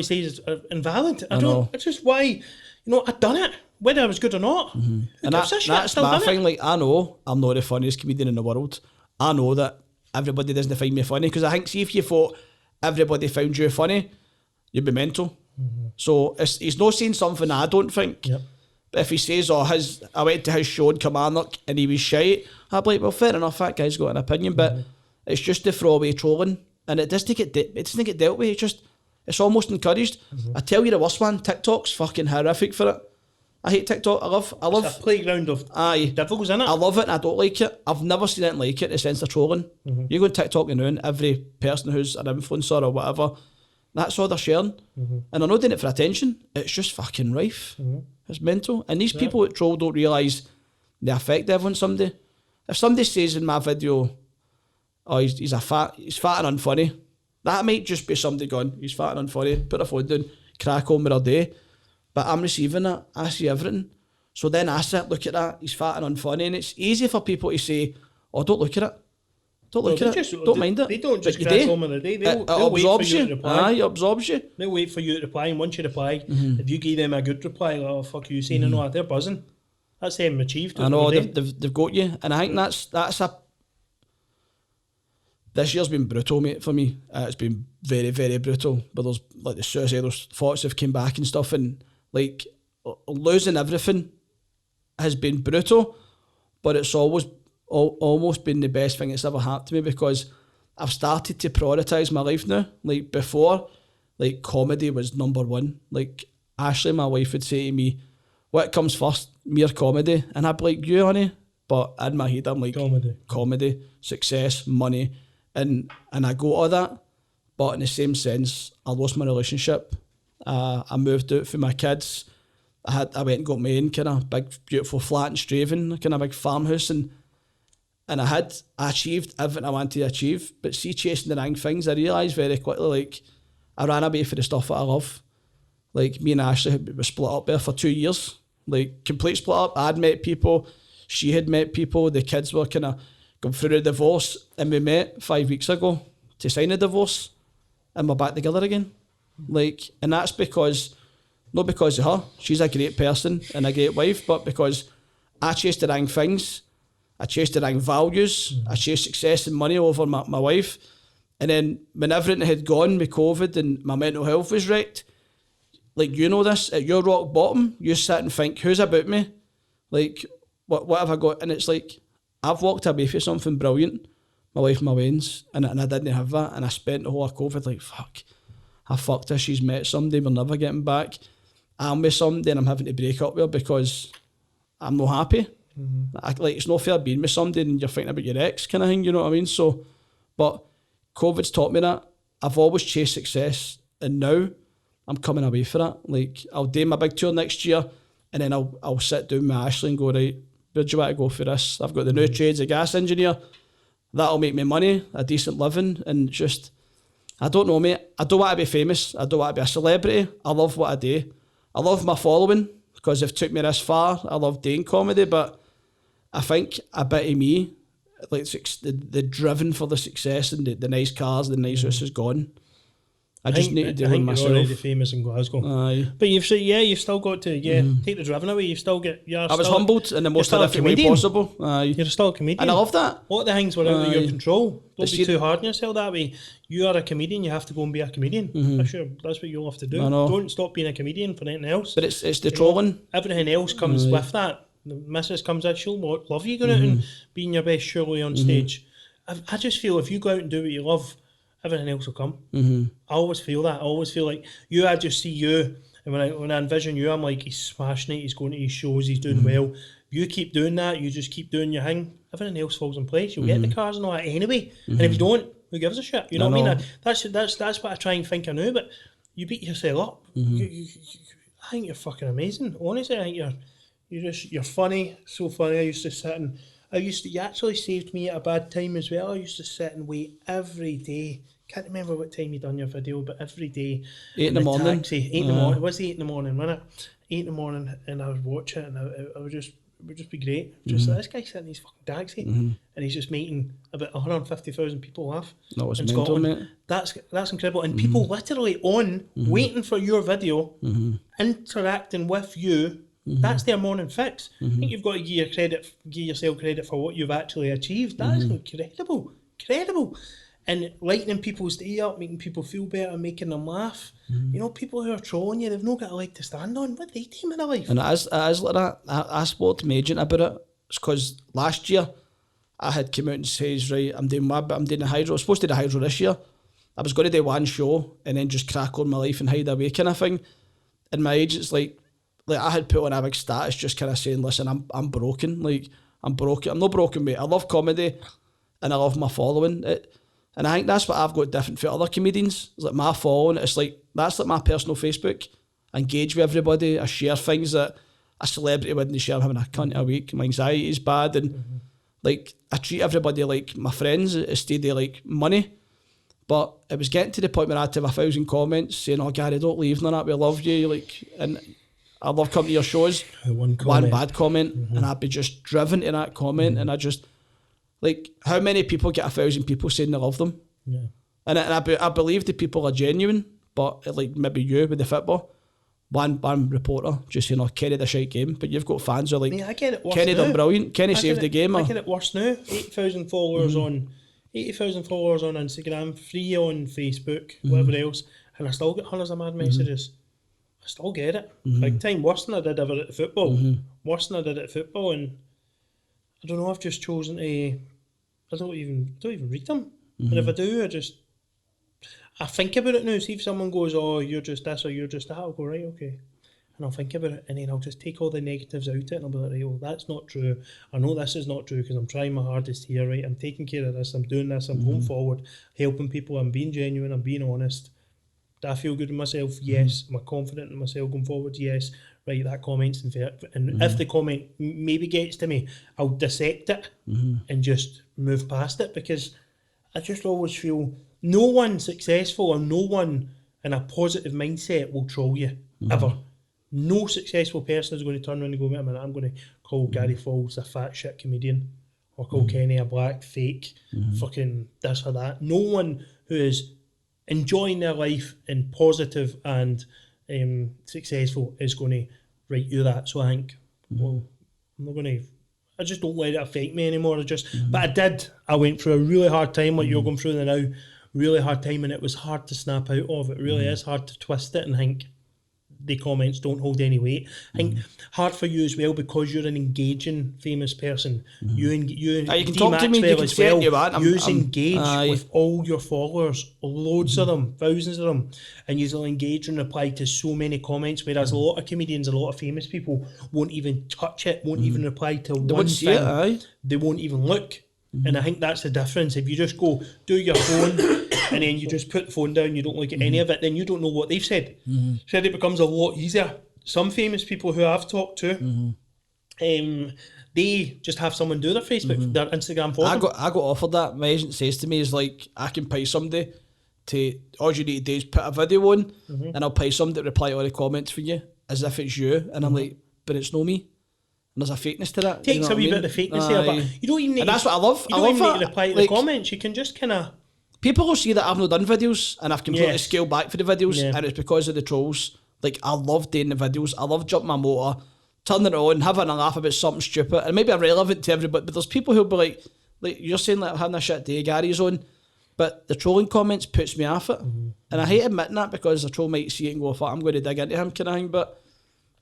say is invalid. I don't. It's just why, I done it, whether I was good or not. And that's my thing. Like, I know I'm not the funniest comedian in the world. I know that everybody doesn't find me funny, because I think, see, if you thought everybody found you funny, you'd be mental. So he's not saying something I don't think. Yep. But if he says, I went to his show in Kilmarnock and he was shite, I'd be like, well, fair enough, that guy's got an opinion. But it's just the throwaway trolling. And it doesn't get dealt with. It's almost encouraged. I tell you the worst one, TikTok's fucking horrific for it. I hate TikTok. I love It's a playground of devils, isn't it? I love it and I don't like it. I've never seen anything like it in the sense of trolling. You go on TikTok now, and every person who's an influencer or whatever, that's all they're sharing. And they're not doing it for attention. It's just fucking rife. It's mental. And these people that troll don't realise the effect they have on somebody. If somebody says in my video, oh, he's fat and unfunny, that might just be somebody going, he's fat and unfunny, put their phone down, crack on with their day. But I'm receiving that, I see everything. So then I sit, look at that, he's fat and unfunny, and it's easy for people to say, oh, don't look at it. Don't look at it. Don't mind it. They don't just crack on with their day. They'll wait for you to reply. Aye, it absorbs you. They'll wait for you to reply, and once you reply, if you give them a good reply, like, oh, fuck you saying no, they're buzzing. That's them achieved. I know, they've got you. And I think that's a... This year's been brutal, mate, for me. It's been very, very brutal. But there's like the suicidal thoughts have came back and stuff, and like losing everything has been brutal. But it's almost been the best thing that's ever happened to me, because I've started to prioritise my life now. Like before, like comedy was number one. Like Ashley, my wife, would say to me, "What comes first, me or comedy?" And I'd be like, "You, honey." But in my head, I'm like, comedy, success, money. And I got all that, but in the same sense, I lost my relationship. I moved out for my kids. I went and got my own kind of big, beautiful flat in Straven, kind of big farmhouse, and I achieved everything I wanted to achieve. But see, chasing the wrong things, I realised very quickly, like, I ran away for the stuff that I love. Like, me and Ashley were split up there for 2 years, like, complete split up. I'd met people, she had met people, the kids were kind of going through a divorce, and we met 5 weeks ago to sign a divorce. and we're back together again. Like, and that's because, not because of her, she's a great person and a great wife, but because I chased the wrong things, I chased the wrong values, I chased success and money over my wife. And then when everything had gone with COVID and my mental health was wrecked, like, you know this, at your rock bottom, you sit and think, who's about me? Like, what have I got? And it's like, I've walked away from something brilliant, my wife, my weddings, and I didn't have that. And I spent the whole of COVID like, fuck, I fucked her, she's met somebody, we're never getting back. I'm with somebody and I'm having to break up with her because I'm not happy. Like, it's not fair being with somebody and you're thinking about your ex kind of thing, you know what I mean? So, but COVID's taught me that. I've always chased success, and now I'm coming away from that. Like, I'll do my big tour next year, and then I'll sit down with Ashley and go, right, where do you want to go for this? I've got the new trades, a gas engineer. That'll make me money, a decent living, and just, I don't know, mate. I don't want to be famous. I don't want to be a celebrity. I love what I do. I love my following because they've took me this far. I love doing comedy, but I think a bit of me, like the driven for the success and the nice cars, the nice house is gone. I just need to do it myself. You're already famous in Glasgow. Aye. But you've still got to take the driven away. You've still got. I was humbled in the most horrific way possible. Aye. You're still a comedian, and I love that. A lot of the things were out of your control. Don't be too hard on yourself that way. You are a comedian. You have to go and be a comedian. That's what you'll have to do. I know. Don't stop being a comedian for anything else. But it's the trolling. Everything else comes with that. The missus comes in, she'll love you going out and being your best surely on stage. I just feel if you go out and do what you love, everything else will come. I always feel that. I always feel like you, I just see you, and when I envision you, I'm like, he's smashing it, he's going to his shows, he's doing well. You keep doing that, you just keep doing your thing, everything else falls in place. You'll get the cars and all that anyway. And if you don't, who gives a shit? You know what I mean? That's what I try and think of now, but you beat yourself up. You, I think you're fucking amazing. Honestly, I think you're funny, so funny. You actually saved me at a bad time as well. I used to sit and wait every day. Can't remember what time you done your video, but every day. 8 in the morning. Taxi, 8 in the morning. It was 8 in the morning, wasn't it? 8 in the morning, and I would watch it, and it would just be great. Just like, this guy sitting in his fucking taxi, and he's just making about 150,000 people laugh. That was in mental, Scotland. mate. That's incredible, and people literally waiting for your video, interacting with you. That's their morning fix. I think you've got to give yourself credit for what you've actually achieved. That is incredible. And lightening people's day up, making people feel better, making them laugh. You know, people who are trolling you, they've not got a leg to stand on. What they do in their life? And it is like that. I spoke to my agent about it. It's because last year I had come out and says, right, I'm doing the hydro. I was supposed to do the hydro this year. I was going to do one show and then just crack on my life and hide away kind of thing. And my agent's like I had put on a big status just kind of saying, listen, I'm broken. Like, I'm broken. I'm not broken, mate. I love comedy and I love my following. And I think that's what I've got different from other comedians. It's like my following, it's like, that's like my personal Facebook. I engage with everybody. I share things that a celebrity wouldn't share. I'm having a cunt a week. My anxiety is bad. And like, I treat everybody like my friends instead of like money. But it was getting to the point where I had to have 1,000 comments saying, oh, Gary, don't leave none of that. We love you. Like, and I love coming to your shows. One bad comment, and I'd be just driven to that comment, and I just, like, how many people get 1,000 people saying they love them? Yeah. And I believe the people are genuine, but like maybe you with the football, one reporter just saying, oh, Kenny the shite game, but you've got fans who are like, I get it worse Kenny now. done brilliant, Kenny saved the game. I get it worse now. 80,000 followers on 80,000 followers on Instagram, 3 on Facebook, whatever else, and I still get hundreds of mad messages. I still get it. Big time. Worse than I did ever at football. Worse than I did at football, and I don't know, I've just chosen to I don't even read them. And if I do, I think about it now. See if someone goes, oh, you're just this or you're just that, I'll go, right, okay. And I'll think about it, and then I'll just take all the negatives out of it, and I'll be like, right, well, that's not true. I know this is not true because I'm trying my hardest here, right? I'm taking care of this, I'm doing this, I'm going forward, helping people, I'm being genuine, I'm being honest. Do I feel good in myself? Yes. Am I confident in myself going forward? Yes. Right, that comment's unfair. And if the comment maybe gets to me, I'll dissect it and just move past it, because I just always feel no one successful or no one in a positive mindset will troll you, ever. No successful person is going to turn around and go, wait a minute, I'm going to call Gary Faulds a fat shit comedian, or call Kenny a black fake, fucking this or that. No one who is enjoying their life and positive and successful is going to write you that. So I think, well, I'm not going to. I just don't let it affect me anymore. But I did. I went through a really hard time, like you're going through now. Really hard time, and it was hard to snap out of. It really is hard to twist it and think the comments don't hold any weight. I think hard for you as well because you're an engaging famous person. You can talk to me, you can say what you want. You engage with all your followers, loads of them, thousands of them, and you'll engage and reply to so many comments. Whereas a lot of comedians, a lot of famous people won't even touch it, won't even reply to one thing. They won't even look. And I think that's the difference. If you just go do your phone and then you just put the phone down, you don't look at any of it, then you don't know what they've said. So it becomes a lot easier. Some famous people who I've talked to, they just have someone do their Facebook, their Instagram for them. I got offered that. My agent says to me, is like, I can pay somebody to, all you need to do is put a video on and I'll pay somebody to reply to all the comments for you as if it's you. And I'm like, but it's no me. And there's a fakeness to that. Takes a wee bit of fakeness there, but you don't even need. And that's what I love. You don't even need to reply to the comments. You can just kind of. People will see that I've not done videos and I've completely scaled back for the videos, and it's because of the trolls. Like, I love doing the videos. I love jumping my motor, turning it on, having a laugh about something stupid, and maybe irrelevant to everybody. But there's people who'll be like you're saying, like having a shit day, Gary's on, but the trolling comments puts me off it, and I hate admitting that because the troll might see it and go, "Fuck, I'm going to dig into him," kind of thing. But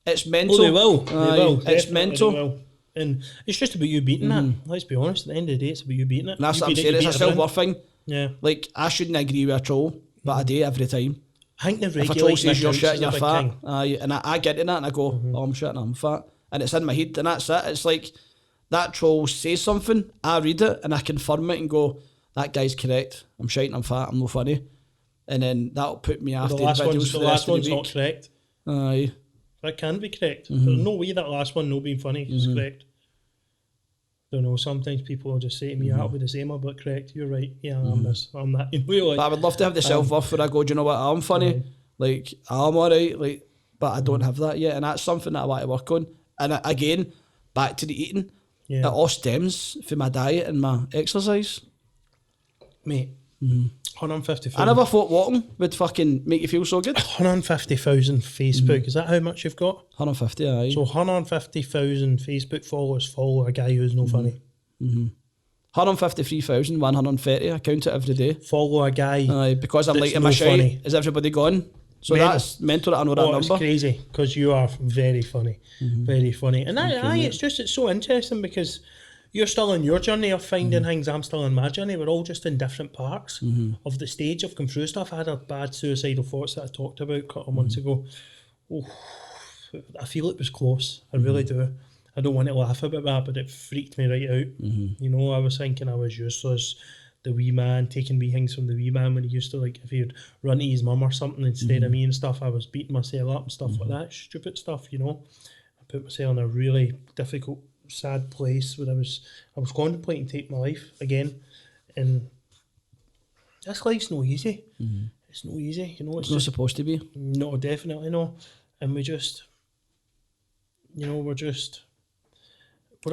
it's mental. Oh, they will. They will. It's mental. They will. And it's just about you beating that. Let's be honest, at the end of the day, it's about you beating it. And that's what I'm saying, it's a self-worth thing. Yeah. Like, I shouldn't agree with a troll, but I do every time. I think the if a troll says you're shit and you're fat, and I get in that and I go, oh, I'm shit and I'm fat. And it's in my head, and that's it. It's like, that troll says something, I read it, and I confirm it and go, that guy's correct. I'm shite and I'm fat, I'm no funny. And then that'll put me after the videos for the rest of the week. The last one's not correct. Aye. That can be correct. There's no way that last one not being funny is correct. Don't know, sometimes people will just say to me, that'll be the same, but correct, you're right, yeah, I'm this, I'm that. Like, but I would love to have the self-worth where I go, do you know what, I'm funny, like, I'm alright, like, but I don't have that yet, and that's something that I want to work on. And again, back to the eating, it all stems from my diet and my exercise. Mate, 150,000. I never thought walking would fucking make you feel so good. 150,000 Facebook, is that how much you've got? 150, aye. So 150,000 Facebook followers follow a guy who's no funny. 153,130, I count it every day. Follow a guy. Aye, because I'm like, am I shy? Is everybody gone? So that's mental that I know that number. It's crazy, because you are very funny. Very funny. And it's so interesting because you're still on your journey of finding things, I'm still on my journey. We're all just in different parts of the stage of going through stuff. I had a bad suicidal thoughts that I talked about a couple of months ago. Oh, I feel it was close. I really do. I don't want to laugh about that, but it freaked me right out. You know, I was thinking I was useless. The wee man, taking wee things from the wee man when he used to, like, if he'd run to his mum or something instead of me and stuff, I was beating myself up and stuff like that. Stupid stuff, you know. I put myself in a really difficult, sad place where I was contemplating taking my life again, and this life's no easy. It's no easy, you know. It's not supposed to be. No, definitely no. And we just, you know,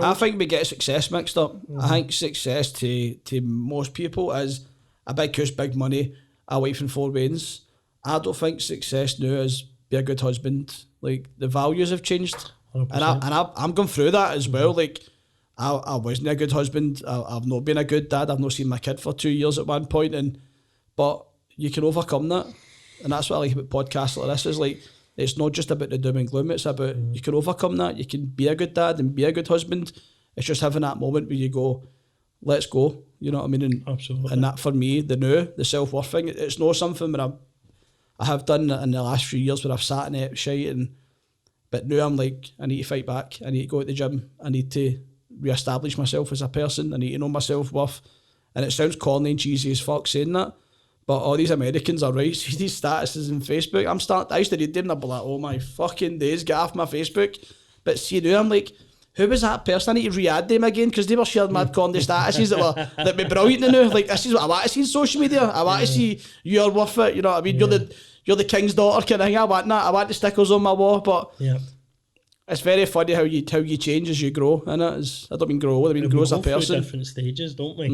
I think we get success mixed up. I think success to most people is a big house, big money, a wife and 4 weddings. I don't think success now is be a good husband. Like, the values have changed. 100%. And I'm going through that as well. Like, I wasn't a good husband. I've not been a good dad. I've not seen my kid for 2 years at one point. But you can overcome that. And that's what I like about podcasts like this, is like, it's not just about the doom and gloom. It's about, you can overcome that. You can be a good dad and be a good husband. It's just having that moment where you go, let's go. You know what I mean? And, absolutely. And that, for me, the self-worth thing, it's not something that I have done in the last few years where I've sat in it shite, but now I'm like, I need to fight back. I need to go to the gym. I need to re-establish myself as a person. I need to know my self-worth. And it sounds corny and cheesy as fuck saying that, but all these Americans are right. See these statuses on Facebook. I used to read them and I'd be like, oh my fucking days, get off my Facebook. But see now I'm like, who was that person? I need to re-add them again, because they were sharing mad corny statuses that were brilliant now. Like, this is what I want to see on social media. I want to see you're worth it. You know what I mean? You're the king's daughter kind of thing. I want that. I want the stickers on my wall. But It's very funny how you change as you grow, and I don't mean grow old, I mean grow as a We go through person. different stages, don't we?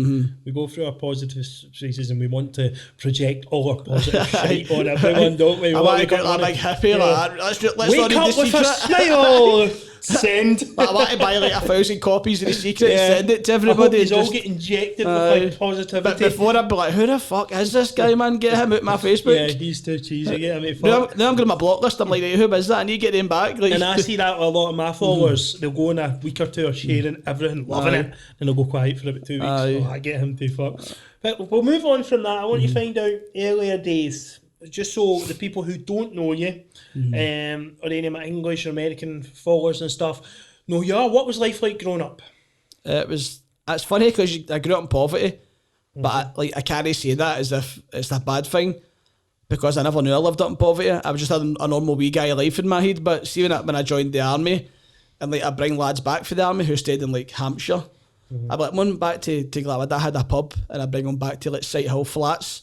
We go through our positive phases and we want to project all our positive shit on everyone, don't we? I want to get that big hippie like that. Let's Wake not read up the with a secret. smile! Send. I want to buy like 1,000 copies of the secret and send it to I hope everybody. these all get injected with like positivity. But before I'd be like, who the fuck is this guy, man? Get him out my Facebook. Yeah, he's too cheesy. Get him out. Now I'm going to my block list. I'm like, right, who is that? I need to get him back. Like, And I see that with a lot of my followers. They'll go in a week or two of sharing everything, loving it, and they'll go quiet for about 2 weeks. Oh, I get him too fuck. But we'll move on from that. I want you to find out earlier days, just so the people who don't know you, or any of my English or American followers and stuff, know you are. What was life like growing up? it's funny because I grew up in poverty, but I can't say that as if it's a bad thing, because I never knew I lived up in poverty. I was just a normal wee guy life in my head. But see, when I joined the army, and I bring lads back for the army who stayed in like Hampshire, I'd like one back to Glasgow. I had a pub, and I bring them back to like Sighthill Flats,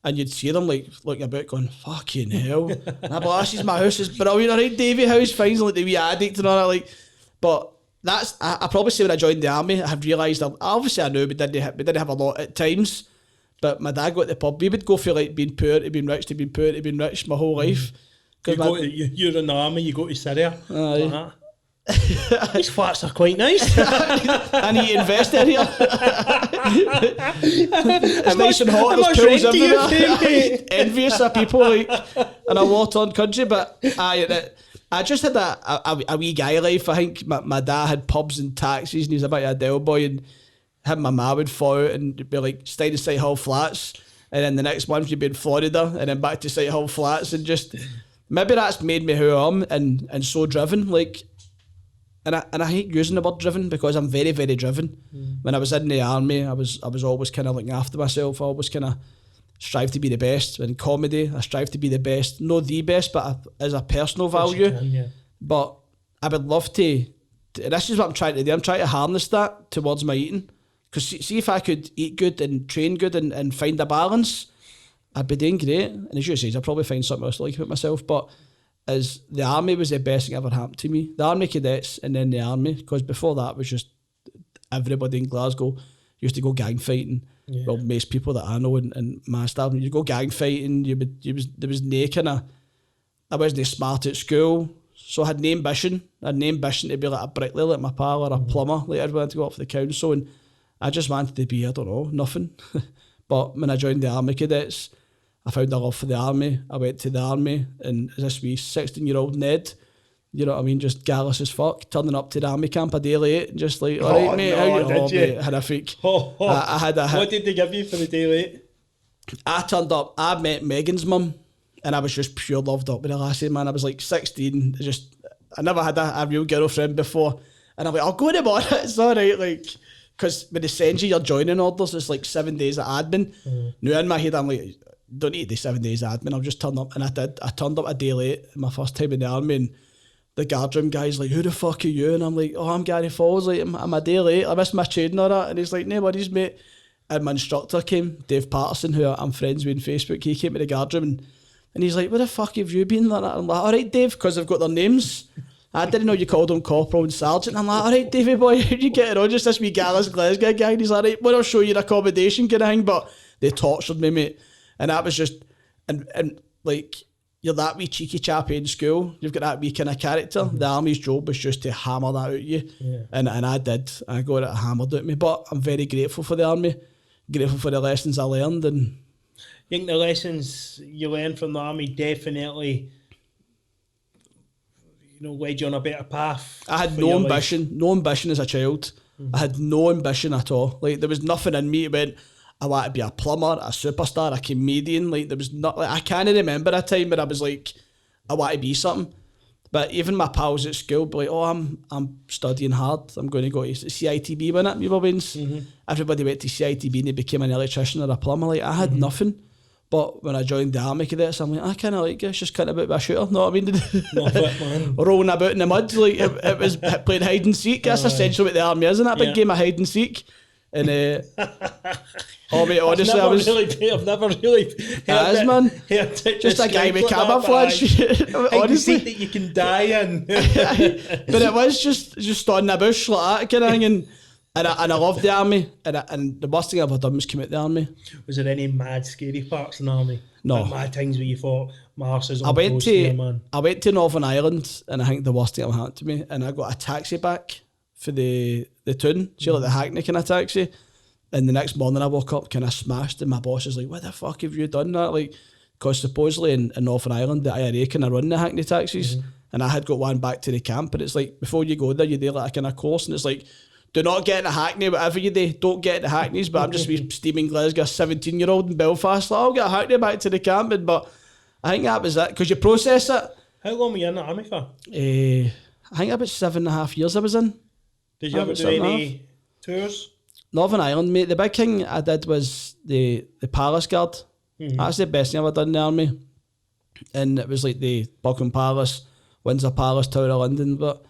and you'd see them like looking about going, fucking hell. And I'd be like, this is my house, it's brilliant, alright, Davey, how's fine, like the wee addict and all that, like. But that's, I probably say when I joined the army, I have realised, obviously I knew we didn't have a lot at times, but my dad got the pub. We would go for like being poor to being rich to being poor to being rich my whole life. You're in the army, you go to Syria. Aye. These flats are quite nice. I need to invest in here. It's nice and hot, there's pools everywhere. Envious of people like in a war-torn country, but I just had a wee guy life. I think my dad had pubs and taxis, and he was a bit of a Del boy, and him and my ma would fly out and be like staying in Sighthill Flats, and then the next month you'd be in Florida, and then back to Sighthill Flats, and just maybe that's made me who I am, and so driven. Like, and I hate using the word driven because I'm very, very driven. When I was in the army, I was always kind of looking after myself. I always kind of strive to be the best. In comedy, I strive to be the best. Not the best, but as a personal value. But I would love to, this is what I'm trying to do. I'm trying to harness that towards my eating. Because see if I could eat good and train good and find a balance, I'd be doing great. And as you say, I'd probably find something else to like about myself. But as the army was the best thing ever happened to me. The army cadets and then the army. Because before that was just everybody in Glasgow used to go gang fighting. Yeah. Well, most people that I know and my staff, you go gang fighting. There was no kind of, I wasn't smart at school, so I had no ambition. I had no ambition to be like a bricklayer, like my pal, or a plumber. Like I wanted to go up for the council, and I just wanted to be, I don't know, nothing. But when I joined the army cadets, I found a love for the army. I went to the army, and as this wee 16-year-old Ned, you know what I mean, just gallus as fuck, turning up to the army camp a day late, and just like, all right, mate, how you? Oh, mate, horrific. What did they give you for the day late? I turned up, I met Megan's mum, and I was just pure loved up with the lassie, man. I was like 16, I never had a real girlfriend before, and I'm like, I'll go to tomorrow, it's all right, like, because when they send you your joining orders, it's like 7 days of admin. Now in my head, I'm like, don't need the 7 days of admin, I'll just turn up, and I did. I turned up a day late, my first time in the army, and the guardroom guy's like, who the fuck are you? And I'm like, oh, I'm Gary Faulds, like, I'm a day late, I missed my training or that. And he's like, no worries, mate. And my instructor came, Dave Patterson, who I'm friends with on Facebook, he came to the guardroom and he's like, where the fuck have you been? And I'm like, all right, Dave, because I've got their names. I didn't know you called them corporal and sergeant. I'm like, all right, Davey boy, how you getting on? Just this wee Gallus Glasgow guy. And he's like, right, well, I'll show you the accommodation kind of thing. But they tortured me, mate. And that was just, and like, you're that wee cheeky chappy in school, you've got that wee kind of character. The army's job was just to hammer that out of you. And I did. I got it hammered out of me. But I'm very grateful for the army, grateful for the lessons I learned. And I think the lessons you learned from the army definitely, led you on a better path. I had no ambition as a child. I had no ambition at all. Like, there was nothing in me that went, I want to be a plumber, a superstar, a comedian. Like, there was not, like, I can't remember a time where I was like, I want to be something. But even my pals at school be like, oh, I'm studying hard, I'm going to go to CITB, wasn't it? You were everybody went to CITB and they became an electrician or a plumber. Like, I had nothing. But when I joined the army cadets, I'm like, I kind of like it. It's just kind of about a shooter, know what I mean? Love it, man. Rolling about in the mud, like it was playing hide and seek. That's essentially what the army is, isn't it? A big game of hide and seek. And oh mate, honestly, I've never really heard is, man. heard it Just a guy with described like camouflage. that, but aye. Honestly, That you can die in. But it was just on the bush like that kind of thing, and I loved the army, and the worst thing I ever done was come out the army. Was there any mad scary parts in the army? No. Like mad things where you thought Mars is I on went post here, to man. I went to Northern Ireland, and I think the worst thing ever happened to me, and I got a taxi back for the tune, like the Hackney kind of taxi, and the next morning I woke up kind of smashed, and my boss is like, "What the fuck have you done that?" Like, because supposedly in Northern Ireland the IRA kind of run the Hackney taxis, and I had got one back to the camp, and it's like before you go there you do like a kind of course, and it's like, do not get in a Hackney, whatever you do, don't get in the Hackneys. But I'm just wee steaming Glasgow, a 17-year-old in Belfast, like, I'll get a Hackney back to the camp. But I think that was it, because you process it. How long were you in the army for? I think about 7.5 years I was in. Did you ever do any tours? Northern Ireland, mate. The big thing I did was the Palace Guard. That's the best thing I've ever done in the army. And it was like the Buckingham Palace, Windsor Palace, Tower of London. But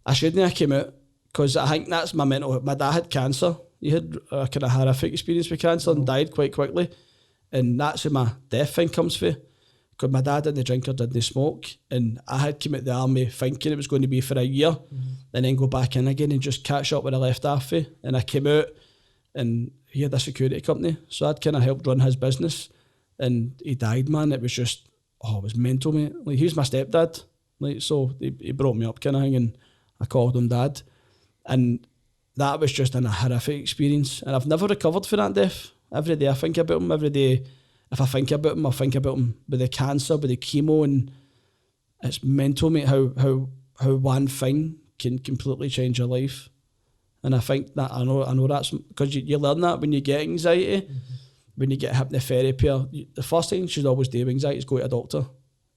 I shouldn't have came out, because I think that's my mental health. My dad had cancer. He had a kind of horrific experience with cancer and died quite quickly. And that's where my death thing comes from. Because my dad didn't drink or didn't smoke. And I had come out the army thinking it was going to be for a year, and then go back in again and just catch up where I left off. And I came out, and he had a security company. So I'd kind of helped run his business. And he died, man. It was just, it was mental, mate. Like, he was my stepdad. Like, so he brought me up kind of thing, and I called him dad. And that was just a horrific experience. And I've never recovered from that death. Every day I think about him. Every day, if I think about him, I think about him with the cancer, with the chemo. And it's mental, mate, how one thing can completely change your life. And I think that, I know that's, because you learn that when you get anxiety, when you get hypnotherapy, or the first thing you should always do with anxiety is go to a doctor.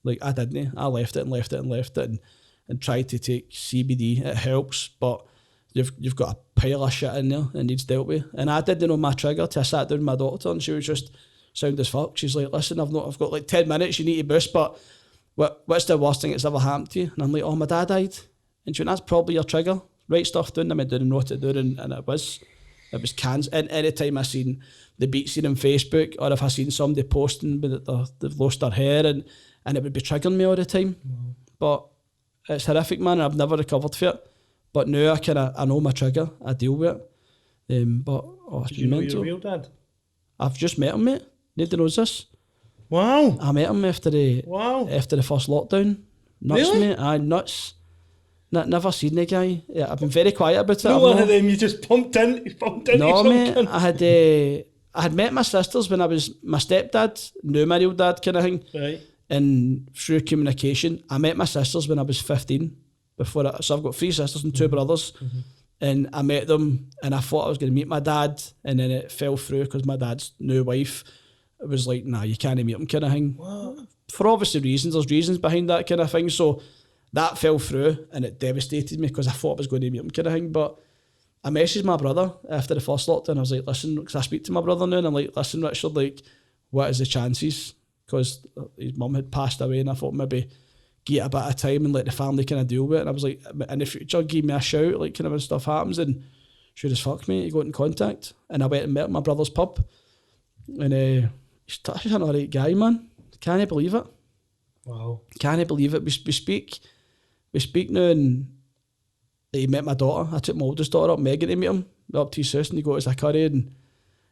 Like, I didn't. I left it and tried to take CBD. It helps, but you've got a pile of shit in there and needs dealt with. And I didn't know my trigger till I sat down with my doctor, and she was just sound as fuck. She's like, listen, I've got like 10 minutes, you need to boost, but what's the worst thing that's ever happened to you? And I'm like, my dad died. And she went, that's probably your trigger. Write stuff down. I went down and wrote it down, and it was cancer. And any time I seen the beat scene on Facebook, or if I seen somebody posting that they've lost their hair, and it would be triggering me all the time. Wow. But it's horrific, man, and I've never recovered from it. But now I know my trigger, I deal with it. But it's Did you know mental. your real dad? I've just met him, mate. Nobody knows this. Wow. I met him after the first lockdown. Nuts, really? mate. Aye, nuts. Never seen the guy. Yeah, I've been very quiet about it. No one of them you just pumped into No, something. mate. I had met my sisters when I was, my stepdad knew my real dad kind of thing. Right. And through communication, I met my sisters when I was 15. So I've got 3 sisters and 2 brothers. And I met them, and I thought I was going to meet my dad, and then it fell through because my dad's new wife, it was like, nah, you can't meet him kind of thing. What? For obviously reasons, there's reasons behind that kind of thing. So that fell through, and it devastated me because I thought I was going to meet him kind of thing. But I messaged my brother after the first lockdown. I was like, listen, because I speak to my brother now, and I'm like, listen, Richard, like, what is the chances? Because his mum had passed away, and I thought maybe get a bit of time and let the family kind of deal with it. And I was like, in the future, give me a shout, like, kind of when stuff happens. And sure as fuck, mate, he got in contact. And I went and met my brother's pub. And he's an alright guy, man. Can't you believe it? Wow. Can't you believe it? We speak now, and he met my daughter. I took my oldest daughter up, Megan, to meet him. Up to his house, and he got us a curry. And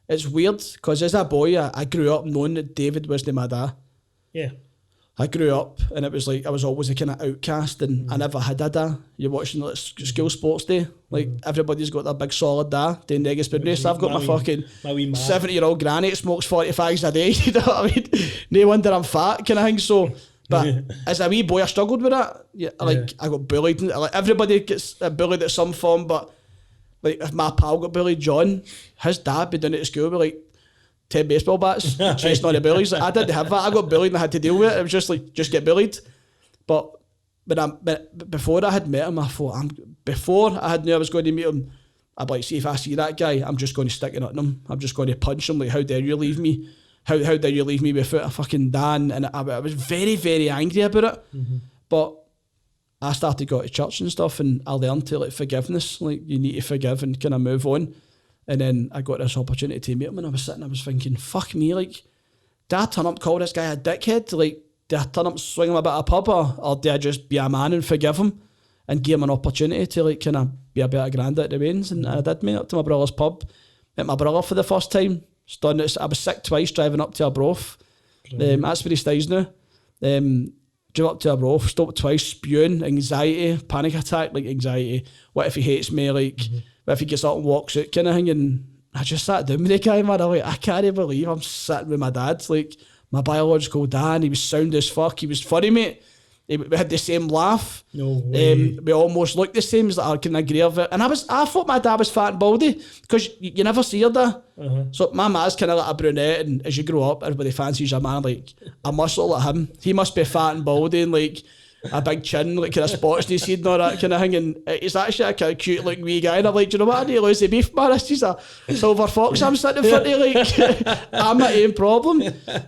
it's weird, because as a boy, I grew up knowing that David wasn't my dad. Yeah. I grew up, and it was like I was always a kind of outcast, and I never had a dad. You're watching like school sports day, like everybody's got their big solid dad doing the Eggspoon race. I've got my fucking 70-year-old granny that smokes 40 fags a day. You know what I mean? No wonder I'm fat, kind of thing. So, but as a wee boy, I struggled with that. I got bullied. Like everybody gets bullied at some form, but like if my pal got bullied, John, his dad be doing it at school with like 10 baseball bats, chasing all the bullies. Like, I didn't have that. I got bullied and I had to deal with it. It was just like, just get bullied. But before I had met him, I thought, before I had knew I was going to meet him, I'd like, see if I see that guy, I'm just going to stick it at him. I'm just going to punch him. Like, how dare you leave me? How dare you leave me without a fucking Dan? And I was very, very angry about it. But I started going to church and stuff, and I learned to like forgiveness. Like, you need to forgive and kind of move on. And then I got this opportunity to meet him, and I was thinking, fuck me, like, did I turn up call this guy a dickhead? Like, did I turn up swing him a bit of pub, or did I just be a man and forgive him and give him an opportunity to like kind of be a better granddad at the weddings? And I did, mate, up to my brother's pub. Met my brother for the first time. I was sick twice driving up to Arbroath. That's where he stays now. Drove up to Arbroath, stopped twice, spewing, anxiety, panic attack, like anxiety. What if he hates me? Like, what if he gets up and walks out, kind of thing? And I just sat down with the guy, man. I'm like, I can't believe I'm sitting with my dad, like my biological dad. He was sound as fuck. He was funny, mate. We had the same laugh. No way. We almost looked the same. I can agree with it. And I thought my dad was fat and baldy, because you never see her there. So my ma's kind of like a brunette, and as you grow up, everybody fancies your man. Like, I must look like him. He must be fat and baldy and like a big chin, like kind of spots in his head and all that kind of thing. And he's actually a kind of cute looking wee guy. And I'm like, do you know what? I need to lose the beef, man. This is a silver fox I'm sitting in front of. Like, I'm my own problem.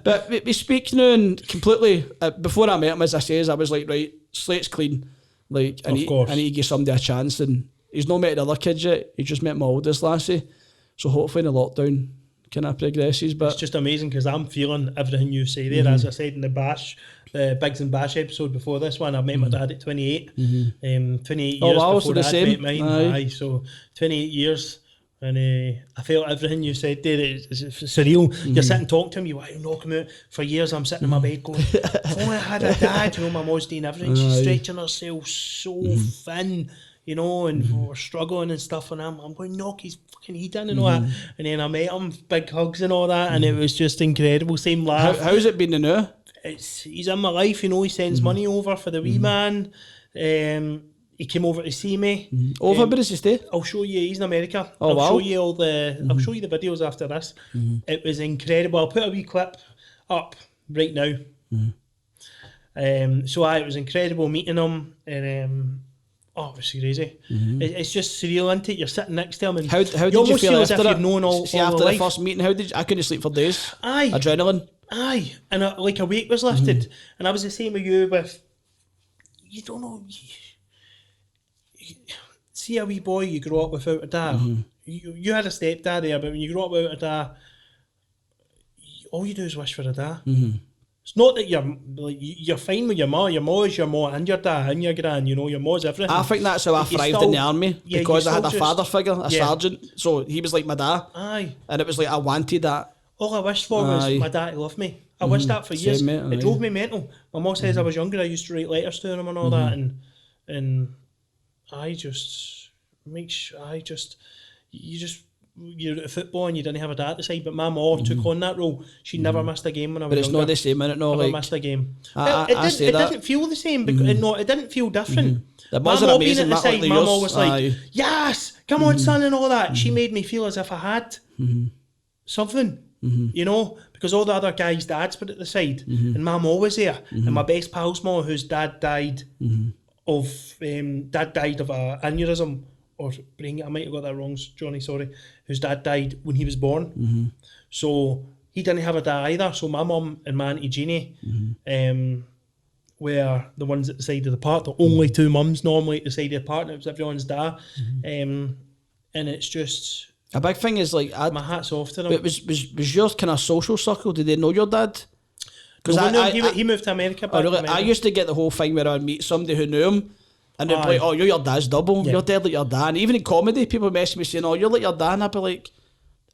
But we speak now, and completely, before I met him, as I says, I was like, right, slate's clean. Like, I need to give somebody a chance. And he's not met the other kids yet. He just met my oldest lassie. So hopefully in the lockdown kind of progresses. But it's just amazing, because I'm feeling everything you say there. As I said in the Bash, Biggs and Bash episode before this one, I met my dad at 28. 28 years before Dad met mine. Aye, so 28 years. And I felt everything you said there. It's surreal. You're sitting talking to him, you want to knock him out. For years I'm sitting in my bed going, if only I had a dad. You know, my mom's doing everything. She's stretching herself so thin, you know, and we're struggling and stuff, and I'm going to knock his fucking head in and all that. And then I met him, big hugs and all that, and it was just incredible. Same laugh. How's it been now? He's in my life, you know. He sends money over for the wee man. He came over to see me. Where does he stay? I'll show you. He's in America. I'll show you all the. I'll show you the videos after this. It was incredible. I'll put a wee clip up right now. It was incredible meeting him, and it was crazy. It's just surreal, isn't it? You're sitting next to him, and how did you feel after if you've known all after the the first meeting? How did I couldn't sleep for days? Aye, adrenaline. Aye, and like a weight was lifted, and I was the same with you. With you don't know. See a wee boy, you grow up without a dad. You had a stepdad there, but when you grow up without a dad, all you do is wish for a dad. It's not that you're fine with your ma. Your ma is your ma, and your dad and your gran. You know, your ma's everything. I think that's how I thrived in the army, because I had a father figure, a sergeant. So he was like my dad. Aye, and it was like I wanted that. All I wished for was my dad to love me. I wished that for years. It drove me mental. My mum says I was younger, I used to write letters to him and all that, and you're at football and you didn't have a dad at the side, but my mum took on that role. She never missed a game when I was younger. But it's not the same, innit? No, never like, missed a game. It didn't feel the same, because it didn't feel different. That my wasn't mum being amazing. at the side, my mum was like, Aye. yes, come on son, and all that. She made me feel as if I had something, you know, because all the other guys' dads were at the side, and my mum was there, and my best pal's mum, whose dad died of a aneurysm or brain. I might have got that wrong, Johnny. Sorry. Whose dad died when he was born. So he didn't have a dad either. So my mum and my auntie Jeannie were the ones at the side of the park. The only two mums normally at the side of the park. And it was everyone's dad. And it's just a big thing is like my hat's off to them. But was yours kind of social circle? Did they know your dad? Because he moved to America. I used to get the whole thing where I'd meet somebody who knew him, and they'd be like, "Oh, you're your dad's double. You're dead like your dad." And even in comedy, people message me saying, "Oh, you're like your dad." And I'd be like,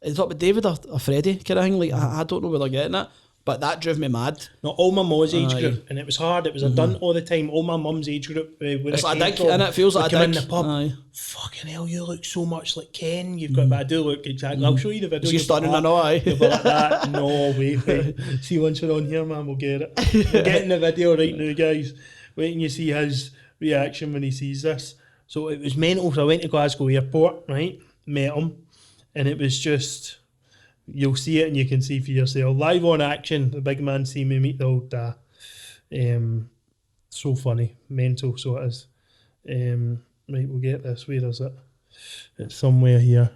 "Is that with David or Freddie?" Kind of thing. Like I don't know where they're getting it, but that drove me mad. No, all my mum's age group, and it was hard. It was a done all the time. All my mum's age group. It's like a dig, and it feels like a dig. In the pub. Fucking hell, you look so much like Ken. You've got, but I do look exactly. I'll show you the video. You're stunning, I know. Aye. You'll be like that. No, wait. See, once we're on here, man, we'll get it. We're getting the video right now, guys. Wait and you see his reaction when he sees this. So it was mental. So I went to Glasgow Airport, right? Met him, and it was just. You'll see it and you can see for yourself. Live on action, the big man see me meet the old dad. So funny, mental, so it is. Right, we'll get this. Where is it? It's somewhere here.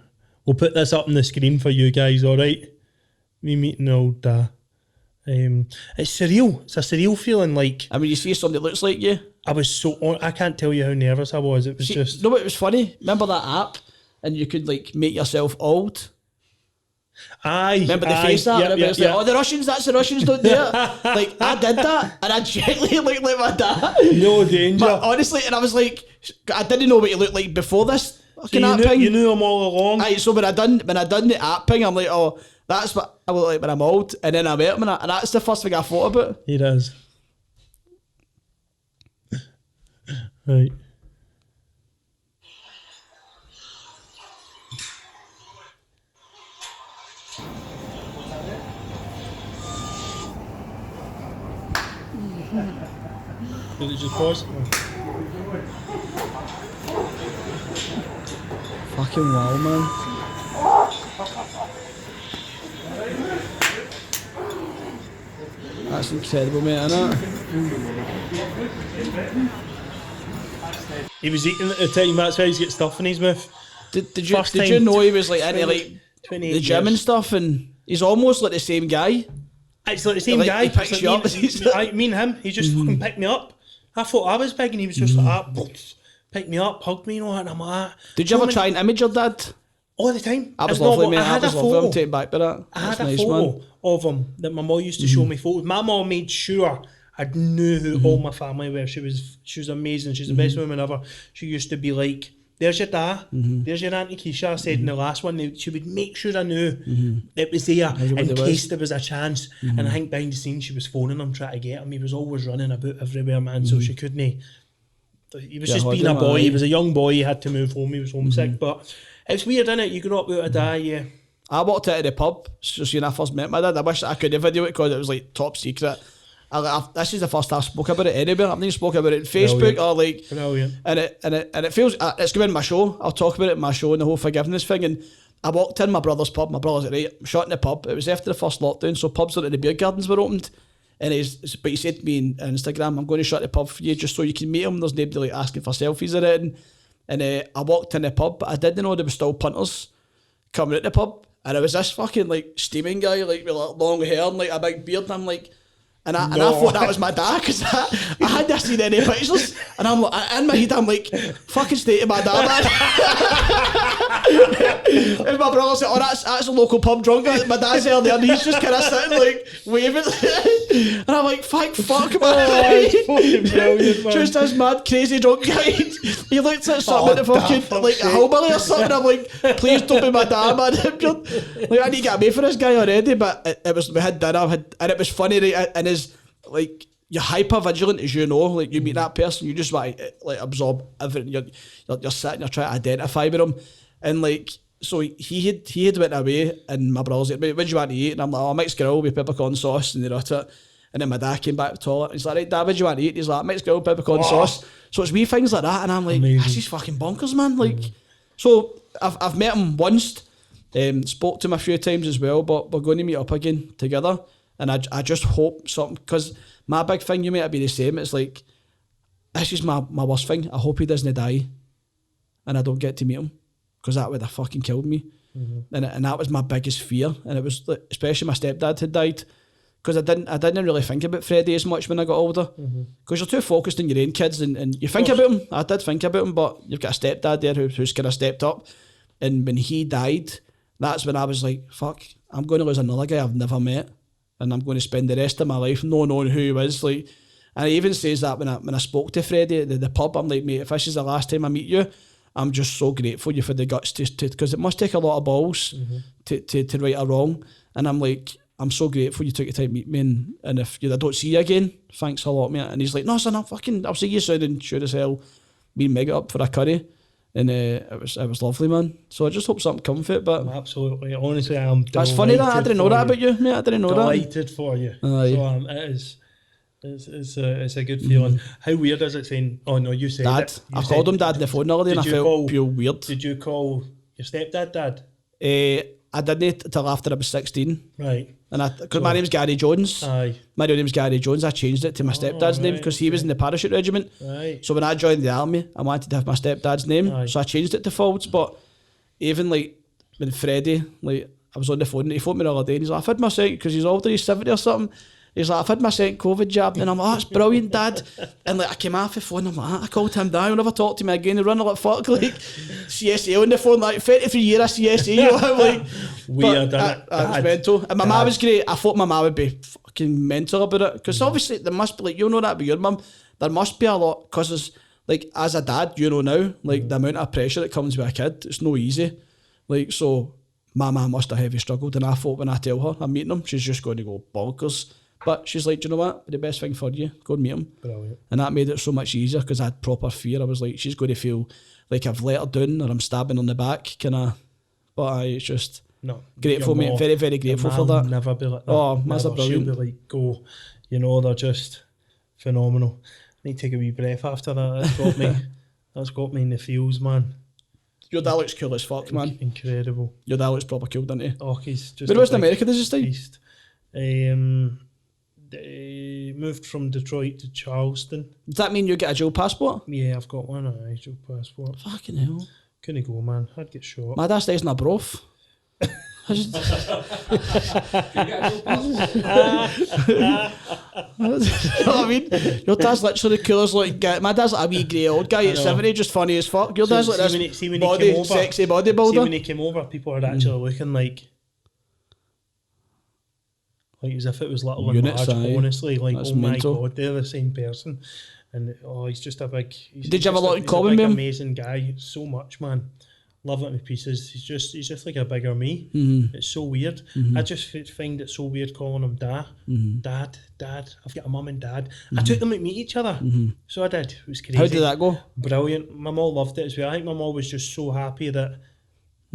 We'll put this up on the screen for you guys, alright? Me meeting the old dad. It's surreal. It's a surreal feeling. Like, I mean, you see somebody that looks like you. I was so I can't tell you how nervous I was. It was just. No, but it was funny. Remember that app? and you could like make yourself old. Aye. Remember the face that? Remember it's like, oh, the Russians, that's the Russians, don't do it. Like, I did that, and I gently looked like my dad. No danger. But honestly, and I was like, I didn't know what he looked like before this. So you knew him all along. Aye, so when I done the acting, I'm like, oh, that's what I look like when I'm old. And then I met him, and that's the first thing I thought about. He does. Right. Did it just pause? Fucking wow, man. That's incredible, mate, isn't it? He was eating at the time, that's why he's got stuff in his mouth. Did you know he was like into like the gym and stuff, and he's almost like the same guy? It's like the same guy. He picks you up. Me and him, he just fucking picked me up. I thought I was big and he was just like that, picked me up, hugged me, and I'm like that. Did you ever try and image your dad? All the time. That was lovely, mate. That was lovely. I'm taking back by that. I had a photo of him that my mum used to show me photos. My mum made sure I knew who all my family were. She was amazing. She's the best woman ever. She used to be like, there's your dad, there's your Auntie Keisha. I said in the last one, she would make sure I knew it was there in case there was a chance. And I think behind the scenes she was phoning him, trying to get him. He was always running about everywhere, man, so she couldn't. He was just being a boy. He was a young boy. He had to move home. He was homesick. But it's weird, isn't it? You grew up without a dad, yeah. I walked out of the pub, so when I first met my dad, I wish I could have video it because it was like top secret. This is the first I've spoke about it anywhere. I've never spoke about it on Facebook or like. Brilliant. And it feels it's going in my show. I'll talk about it in my show and the whole forgiveness thing. And I walked in my brother's pub. My brother's like, right, I'm shut in the pub. It was after the first lockdown, so pubs out in the beer gardens were opened. And but he said to me on Instagram, I'm going to shut the pub for you just so you can meet him. There's nobody like asking for selfies or anything. And I walked in the pub, but I didn't know there were still punters coming at the pub. And it was this fucking like steaming guy, like with like long hair and like a big beard. And I'm like, and I thought that was my dad because I hadn't seen any pictures. And I'm like, in my head, I'm like, fucking stay to my dad, man. And my brother said, oh, that's a local pub drunk. My dad's there and he's just kind of sitting like waving. And I'm like, fuck, man. It's fucking brilliant, man. Just this mad, crazy drunk guy. He looked at something at the fucking, like a hillbilly or something. I'm like, please don't be my dad, man. Like, I need to get away for this guy already. But we had dinner, and it was funny, right? And like, you're hyper vigilant, as you know. Like, you meet that person, you just want to like absorb everything. You're sitting, you're trying to identify with him, and like, so he had went away, and my brother's like, what do you want to eat? And I'm like, oh, mixed grill with peppercorn sauce, and they wrote it. And then my dad came back to the toilet, and he's like, right, Dad, what do you want to eat? He's like, mixed grill, peppercorn sauce. So it's wee things like that, and I'm like, this is fucking bonkers, man. Like, so I've met him once, spoke to him a few times as well, but we're going to meet up again together. And I just hope something, because my big thing, you might be the same, it's like, this is my worst thing. I hope he doesn't die and I don't get to meet him, because that would have fucking killed me. And that was my biggest fear. And it was like, especially my stepdad had died, because I didn't really think about Freddie as much when I got older, because you're too focused on your own kids, and you think about him. I did think about him, but you've got a stepdad there who's kind of stepped up. And when he died, that's when I was like, fuck, I'm going to lose another guy I've never met. And I'm going to spend the rest of my life not knowing who he was. Like, and he even says that when I spoke to Freddie at the pub, I'm like, mate, if this is the last time I meet you, I'm just so grateful you for the guts to because it must take a lot of balls to right a wrong. And I'm like, I'm so grateful you took the time to meet me, and if I don't see you again, thanks a lot, mate. And he's like, no, son, I'll see you soon, and sure as hell, we make it up for a curry. And it was lovely, man. So I just hope something comes from it. But absolutely, honestly, I'm delighted. That's funny that I didn't know that about you, mate. I didn't know delighted for you. So it's a good feeling. How weird is it saying, oh no, you said Dad? It. I called him Dad on the phone the other day, and I felt pure weird. Did you call your stepdad Dad? I didn't until after I was 16. Right. And because my name's Gary Jones. Aye. My real name's Gary Jones. I changed it to my stepdad's name because he was in the parachute regiment. Right. So when I joined the army, I wanted to have my stepdad's name. Aye. So I changed it to Faulds. But even like when Freddie, like I was on the phone, he phoned me the other day and he's like, I've had my second, because he's older, he's 70 or something. He's like, I've had my second COVID jab, and I'm like, oh, that's brilliant, Dad. And like, I came off the phone, I'm like, I called him down, he'll never talk to me again, he'll run like fuck, like CSA on the phone, like 33 year of CSA, you know, I'm like, weird, that was mental. And my mum was great. I thought my mum would be fucking mental about it, because obviously there must be, like, you know that with your mum, there must be a lot, because there's, like, as a dad, you know now, like, the amount of pressure that comes with a kid, it's no easy. Like, so my mum must have heavy struggled, and I thought when I tell her I'm meeting him, she's just going to go bonkers. But she's like, do you know what? The best thing for you, go and meet him. Brilliant. And that made it so much easier, because I had proper fear. I was like, she's going to feel like I've let her down, or I'm stabbing on the back, kind of. But it's just grateful, mate. Very, very grateful for that. Never be like that. Oh, that's a brilliant. She'll be like, go. You know, they're just phenomenal. I need to take a wee breath after that. That's got me in the feels, man. Your dad looks cool as fuck, man. Incredible. Your dad looks proper cool, doesn't he? Oh, he's just. Where was in America this time? Moved from Detroit to Charleston. Does that mean you get a dual passport? Yeah, I've got one, a dual passport. Fucking hell. Couldn't go, man. I'd get shot. My dad stays in a broth. You know what I mean? Your dad's literally cool as like, my dad's like a wee grey old guy at 70, just funny as fuck. Your dad's like this body, sexy bodybuilder. See, when he came over, people are actually looking like as if it was little and large, honestly. Like, that's mental. My God, they're the same person. And he's just a big... Did you have a lot in common with him? Amazing guy, so much, man. Love it in pieces. He's just like a bigger me. It's so weird. I just find it so weird calling him Dad. I've got a mum and dad. I took them to meet each other. So I did. It was crazy. How did that go? Brilliant. My mum loved it as well. I think my mum was just so happy that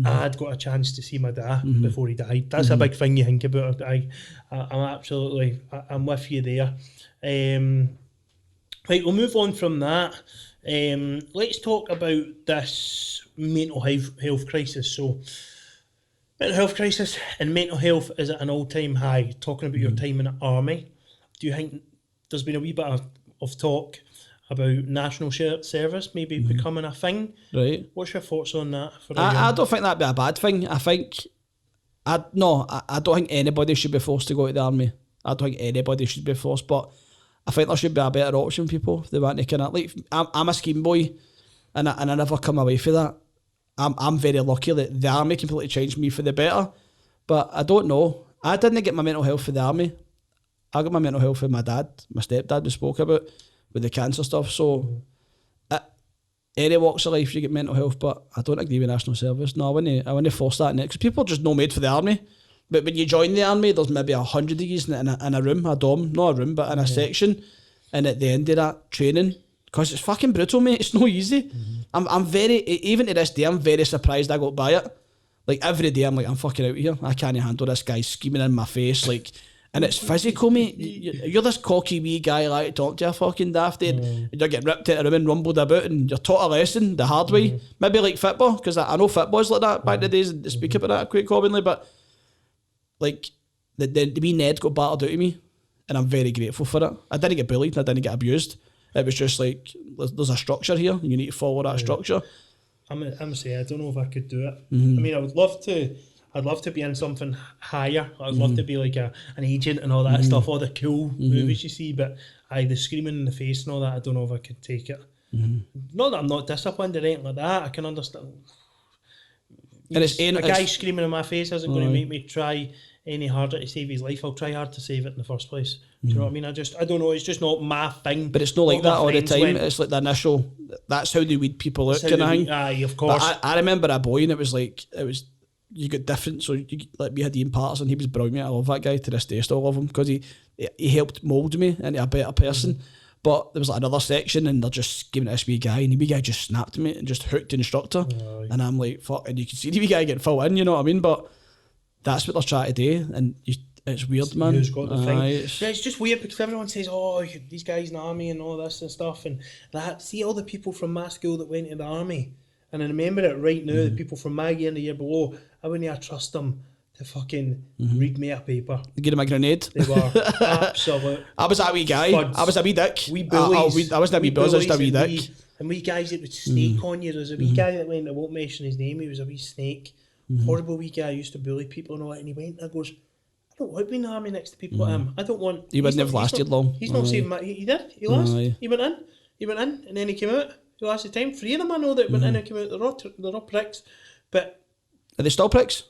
I'd got a chance to see my dad before he died. That's a big thing you think about. I'm absolutely, I'm with you there. Right, we'll move on from that. Let's talk about this mental health crisis. So, mental health crisis and mental health is at an all-time high. Talking about your time in the army, do you think there's been a wee bit of talk about national service maybe becoming a thing? Right. What's your thoughts on that? I don't think that'd be a bad thing. I don't think anybody should be forced to go to the army. I don't think anybody should be forced, but I think there should be a better option, people, if they want to kind of, like, I'm a scheme boy, and I never come away from that. I'm very lucky that the army completely changed me for the better, but I don't know. I didn't get my mental health for the army. I got my mental health for my dad, my stepdad we spoke about, with the cancer stuff. So, any walks of life you get mental health, but I don't agree with national service. No, I wouldn't force that in it, because people are just not made for the army. But when you join the army, there's maybe 100 of you in a room, a dom, not a room, but in a section. And at the end of that training, because it's fucking brutal, mate, it's no easy. I'm very, even to this day, I'm very surprised I got by it. Like, every day I'm like, I'm fucking out of here. I can't handle this guy scheming in my face, like, and it's physical, mate. You're this cocky wee guy like to talk to a fucking dafty, and you're getting ripped out of the room and rumbled about, and you're taught a lesson the hard way. Maybe like football, because I know football's like that back in the days, and they speak about that quite commonly, but like, the wee Ned got battered out of me, and I'm very grateful for it. I didn't get bullied, I didn't get abused. It was just like, there's a structure here, and you need to follow that structure. I'm saying, I don't know if I could do it. I mean, I'd love to be in something higher. I'd love to be like an agent and all that stuff, all the cool movies you see, but the screaming in the face and all that, I don't know if I could take it. Not that I'm not disciplined or anything like that, I can understand. And a guy screaming in my face isn't going to make me try any harder to save his life. I'll try hard to save it in the first place. Do you know what I mean? I don't know, it's just not my thing. But it's not like that all the time. It's like the initial, that's how they weed people out kind of thing. Aye, of course. But I remember a boy, and it was you got different. So like, we had Ian Patterson, he was brilliant. I love that guy to this day. I still love him, because he helped mould me into a better person. But there was like another section, and they're just giving it this wee guy, and the wee guy just snapped me and just hooked the instructor. And I'm like, fuck, and you can see the wee guy getting full in, you know what I mean? But that's what they're trying to do, and it's weird, man. Who's got the thing? It's just weird, because everyone says, oh, these guys in the army and all this and stuff, and that. See all the people from my school that went to the army, and I remember it right now, the people from my year and the year below, I wouldn't trust them to fucking read me a paper. Give him a grenade. They were absolute. I was that wee guy. Fuds. I was a wee dick. Wee bullies. I wasn't a wee buzz, I was a wee dick. And wee guys that would snake on you. There was a wee guy that went, I won't mention his name, he was a wee snake. Horrible wee guy, used to bully people and all that, and he went and goes, don't want to be in the army next to people like him. I don't want... He wouldn't have lasted long. He's not saving my... He did. He lasted. He went in, and then he came out. He lasted time. 3 of them I know that went in and came out. They're all pricks. But... Are they still pricks?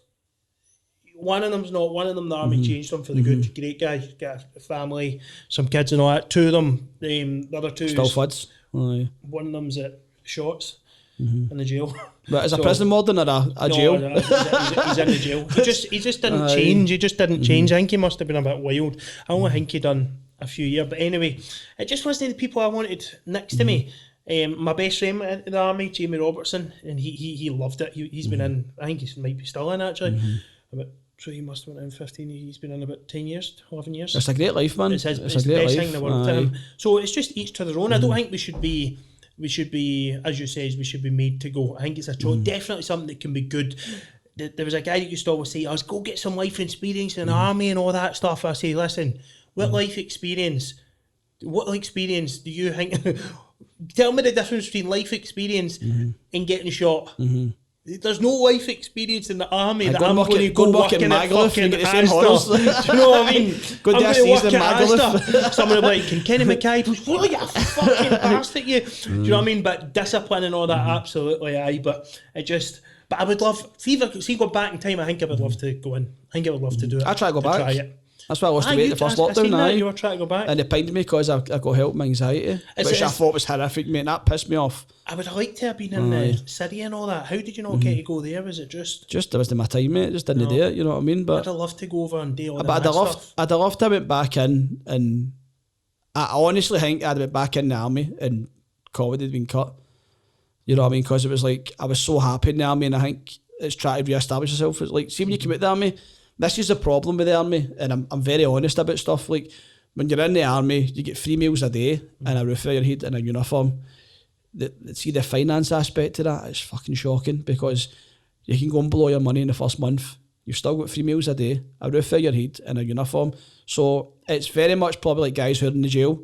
One of them's not. One of them, the army changed them for the good. Great guy. Got a family, some kids and all that. 2 of them, the other 2... Still fuds. One of them's at Shots in the jail. But is a prison warden or a jail? No, he's in the jail. He just didn't change. He just didn't change. I think he must have been a bit wild. I only think he done a few years. But anyway, it just wasn't the people I wanted next to me. My best friend in the army, Jamie Robertson, and he loved it. He's been in, I think he might be still in actually. So he must have been in 15, he's been in about 10 years, 11 years. It's a great life, man. It's a the great best life. thing in the world to him. So it's just each to their own. I don't think we should be, as you say, we should be made to go. I think it's a choice. Definitely something that can be good. There was a guy that used to always say, I was go get some life experience in the army and all that stuff. I say, listen, what life experience do you think... Tell me the difference between life experience and getting shot. There's no life experience in the army that I'm going to go work in Magaluf and get the same horrors. Do you know what I mean? Go I'm to a going to work season in at Magaluf. Asda. Someone will be like, can Kenny Mackay push? Oh, you fucking bastard, you. Do you know what I mean? But discipline and all that, absolutely, aye. But I would love, see go back in time, I think I would love to go in. I think I would love to do it. I try to go back. Try it. That's why I lost the weight the first lockdown. You were trying to go back. And it pained me because I got help with my anxiety, which I thought was horrific, mate, and that pissed me off. I would have liked to have been in Syria and all that. How did you not get to go there? Was it just... Just, it was my time, mate. Just didn't do it, you know what I mean? But I'd have loved to go over and do all but stuff. I'd have loved to have went back in, and I honestly think I'd went back in the army and COVID had been cut. You know what I mean? Because it was like, I was so happy in the army, and I think it's trying to re-establish yourself. It's like, see when you come out the army, this is the problem with the army, and I'm very honest about stuff. Like, when you're in the army, you get 3 meals a day and a roof over your head and a uniform. See the finance aspect to that, it's fucking shocking, because you can go and blow your money in the first month. You've still got 3 meals a day, a roof over your head and a uniform. So it's very much probably like guys who are in the jail,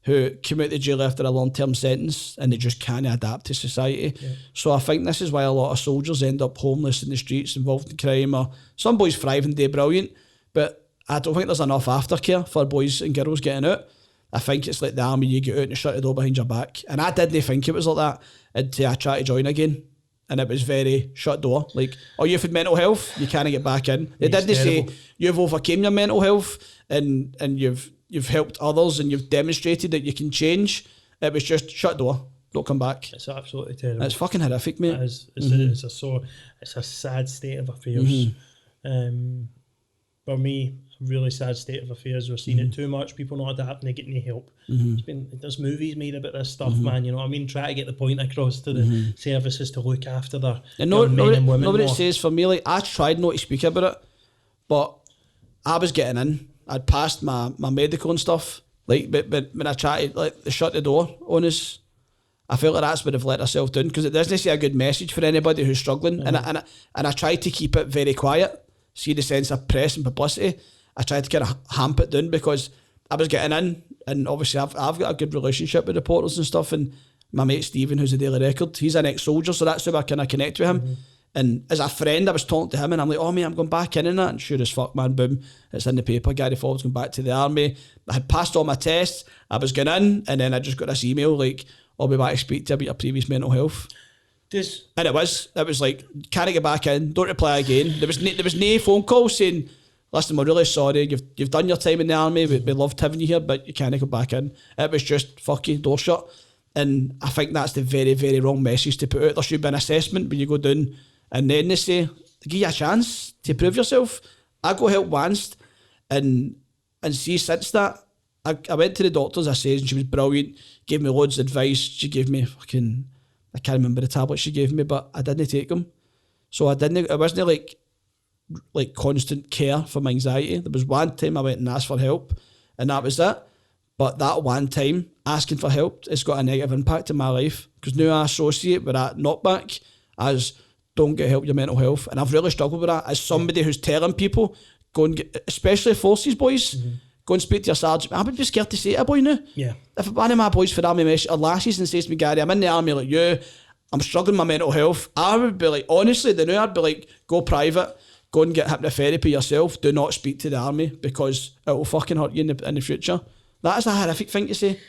who come out of jail after a long-term sentence and they just can't adapt to society. Yeah. So I think this is why a lot of soldiers end up homeless in the streets, involved in crime, or some boys thrive and do brilliant, but I don't think there's enough aftercare for boys and girls getting out. I think it's like the army, you get out and shut the door behind your back. And I didn't think it was like that until I tried to join again. And it was very shut door. Like, oh, you've had mental health, you can't get back in. They didn't say you've overcame your mental health and you've helped others and you've demonstrated that you can change. It was just shut door, don't come back. It's absolutely terrible. It's fucking horrific, mate. It's a sad state of affairs. For me, a really sad state of affairs. We're seeing it too much. People not adapting, they get any help. There's movies made about this stuff, man. You know what I mean? Try to get the point across to the services to look after their men and women. Nobody says for me, like, I tried not to speak about it, but I was getting in. I'd passed my medical and stuff. Like, but when I tried to, like, they shut the door on us, I felt like that's where they've let herself down, because it doesn't say a good message for anybody who's struggling. And I tried to keep it very quiet. See the sense of press and publicity. I tried to kind of hamp it down because I was getting in, and obviously I've got a good relationship with reporters and stuff, and my mate Stephen, who's a Daily Record, he's an ex-soldier, so that's how I kind of connect with him. And as a friend, I was talking to him, and I'm like, oh mate, I'm going back in and that, and sure as fuck, man, boom, it's in the paper, Gary Faulds going back to the army. I had passed all my tests, I was going in, and then I just got this email like, I'll be back to speak to you about your previous mental health. And it was like, can't get back in, don't reply again. There was no phone call saying, listen, we're really sorry, you've done your time in the army, we loved having you here, but you can't go back in. It was just, fuck you, door shut. And I think that's the very, very wrong message to put out. There should be an assessment when you go down, and then they say, give you a chance to prove yourself. I got help once, and see, since that, I went to the doctors, I said, and she was brilliant, gave me loads of advice. She gave me fucking, I can't remember the tablets she gave me, but I didn't take them. So it wasn't like constant care for my anxiety. There was one time I went and asked for help, and that was it. But that one time, asking for help, it's got a negative impact in my life, because now I associate with that knockback as don't get help with your mental health. And I've really struggled with that as somebody who's telling people, go and get, especially forces boys, go and speak to your sergeant. I would be scared to say it to a boy now. Yeah. If one of my boys for army mesh or lashes and says to me, Gary, I'm in the army like you, I'm struggling with my mental health, I would be like, honestly, the now I'd be like, go private, go and get hypnotherapy yourself. Do not speak to the army because it will fucking hurt you in the future. That is a horrific thing to say.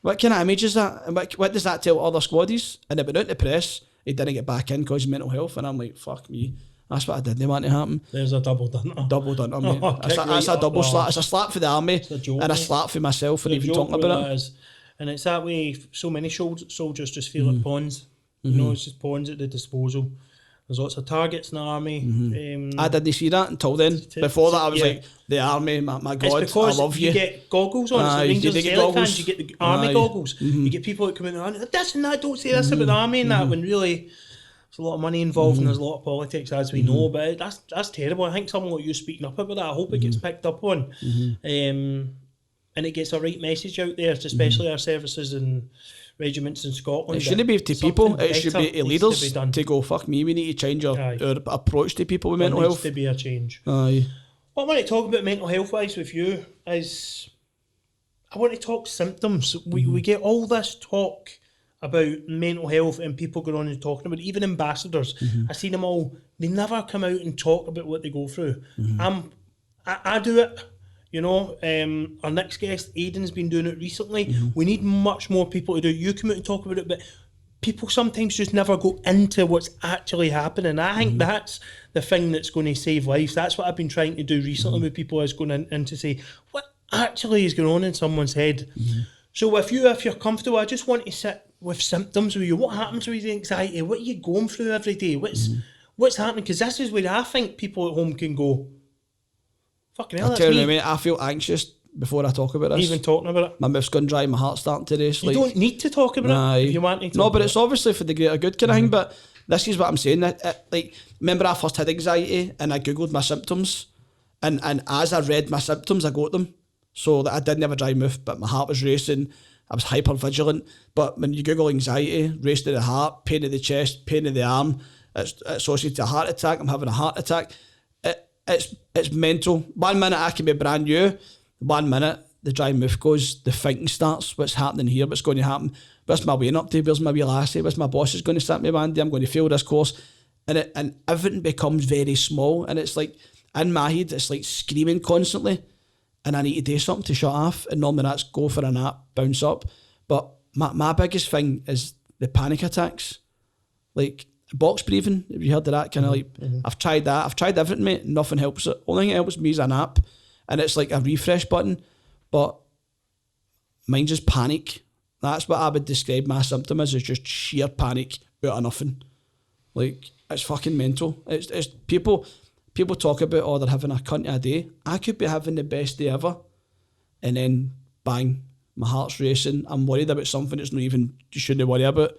What kind of image is that? And what does that tell other squaddies? And it went out in the press, he didn't get back in because of mental health. And I'm like, fuck me. That's what I didn't want to happen. There's a double dunter. Double dunter, mate. That's a double slap. It's a slap for the army and a slap for myself for even talking about it. And it's that way, so many soldiers just feel like pawns. You know, it's just pawns at the disposal. There's lots of targets in the army. I didn't see that until then. Before that, I was like, the army, my God, it's because I love you. You get goggles on. It's like Rangers and Elephants, you get the army goggles. You get people that come in and this and that, don't say this about the army and that, when really there's a lot of money involved and there's a lot of politics, as we know, but that's terrible. I think someone like you speaking up about that, I hope it gets picked up on. And it gets a right message out there, especially our services and regiments in Scotland. It shouldn't be to people, it should be to leaders to go, fuck me, we need to change our approach to people with mental health. There needs to be a change. Aye. What I want to talk about mental health wise with you is, I want to talk symptoms. We get all this talk about mental health and people going on and talking about it, even ambassadors. I see them all, they never come out and talk about what they go through. I do it. You know, our next guest, Adien's been doing it recently. We need much more people to do it. You come out and talk about it, but people sometimes just never go into what's actually happening. I think that's the thing that's going to save lives. That's what I've been trying to do recently with people, is going in to say, what actually is going on in someone's head? So if you're comfortable, I just want to sit with symptoms with you. What happens with your anxiety? What are you going through every day? What's happening? Because this is where I think people at home can go, fucking hell, I'll tell you, mate, I feel anxious before I talk about this. Even talking about it. My mouth's gone dry, my heart's starting to race. You don't need to talk about it if you want to talk No, but about it's obviously for the greater good kind of thing, but this is what I'm saying. Like, remember I first had anxiety and I googled my symptoms, and as I read my symptoms, I got them. So that I didn't have a dry mouth, but my heart was racing, I was hyper vigilant. But when you Google anxiety, race of the heart, pain of the chest, pain of the arm, it's associated to a heart attack, I'm having a heart attack. It's mental. 1 minute I can be brand new, 1 minute the dry mouth goes, the thinking starts, what's happening here, what's going to happen, what's my weighing up to, where's my wee lassie, what's my boss is going to sit me one day, I'm going to fail this course, and everything becomes very small, and it's like, in my head, it's like screaming constantly, and I need to do something to shut off, and normally that's go for a nap, bounce up, but my biggest thing is the panic attacks, like, box breathing, have you heard of that? Kind of like, I've tried that, I've tried everything, mate, nothing helps it. Only thing that helps me is an app, and it's like a refresh button, but mine's just panic. That's what I would describe my symptom as, is just sheer panic out of nothing. Like, it's fucking mental. It's people talk about, oh, they're having a cunt of a day. I could be having the best day ever, and then bang, my heart's racing, I'm worried about something that's not even, you shouldn't worry about.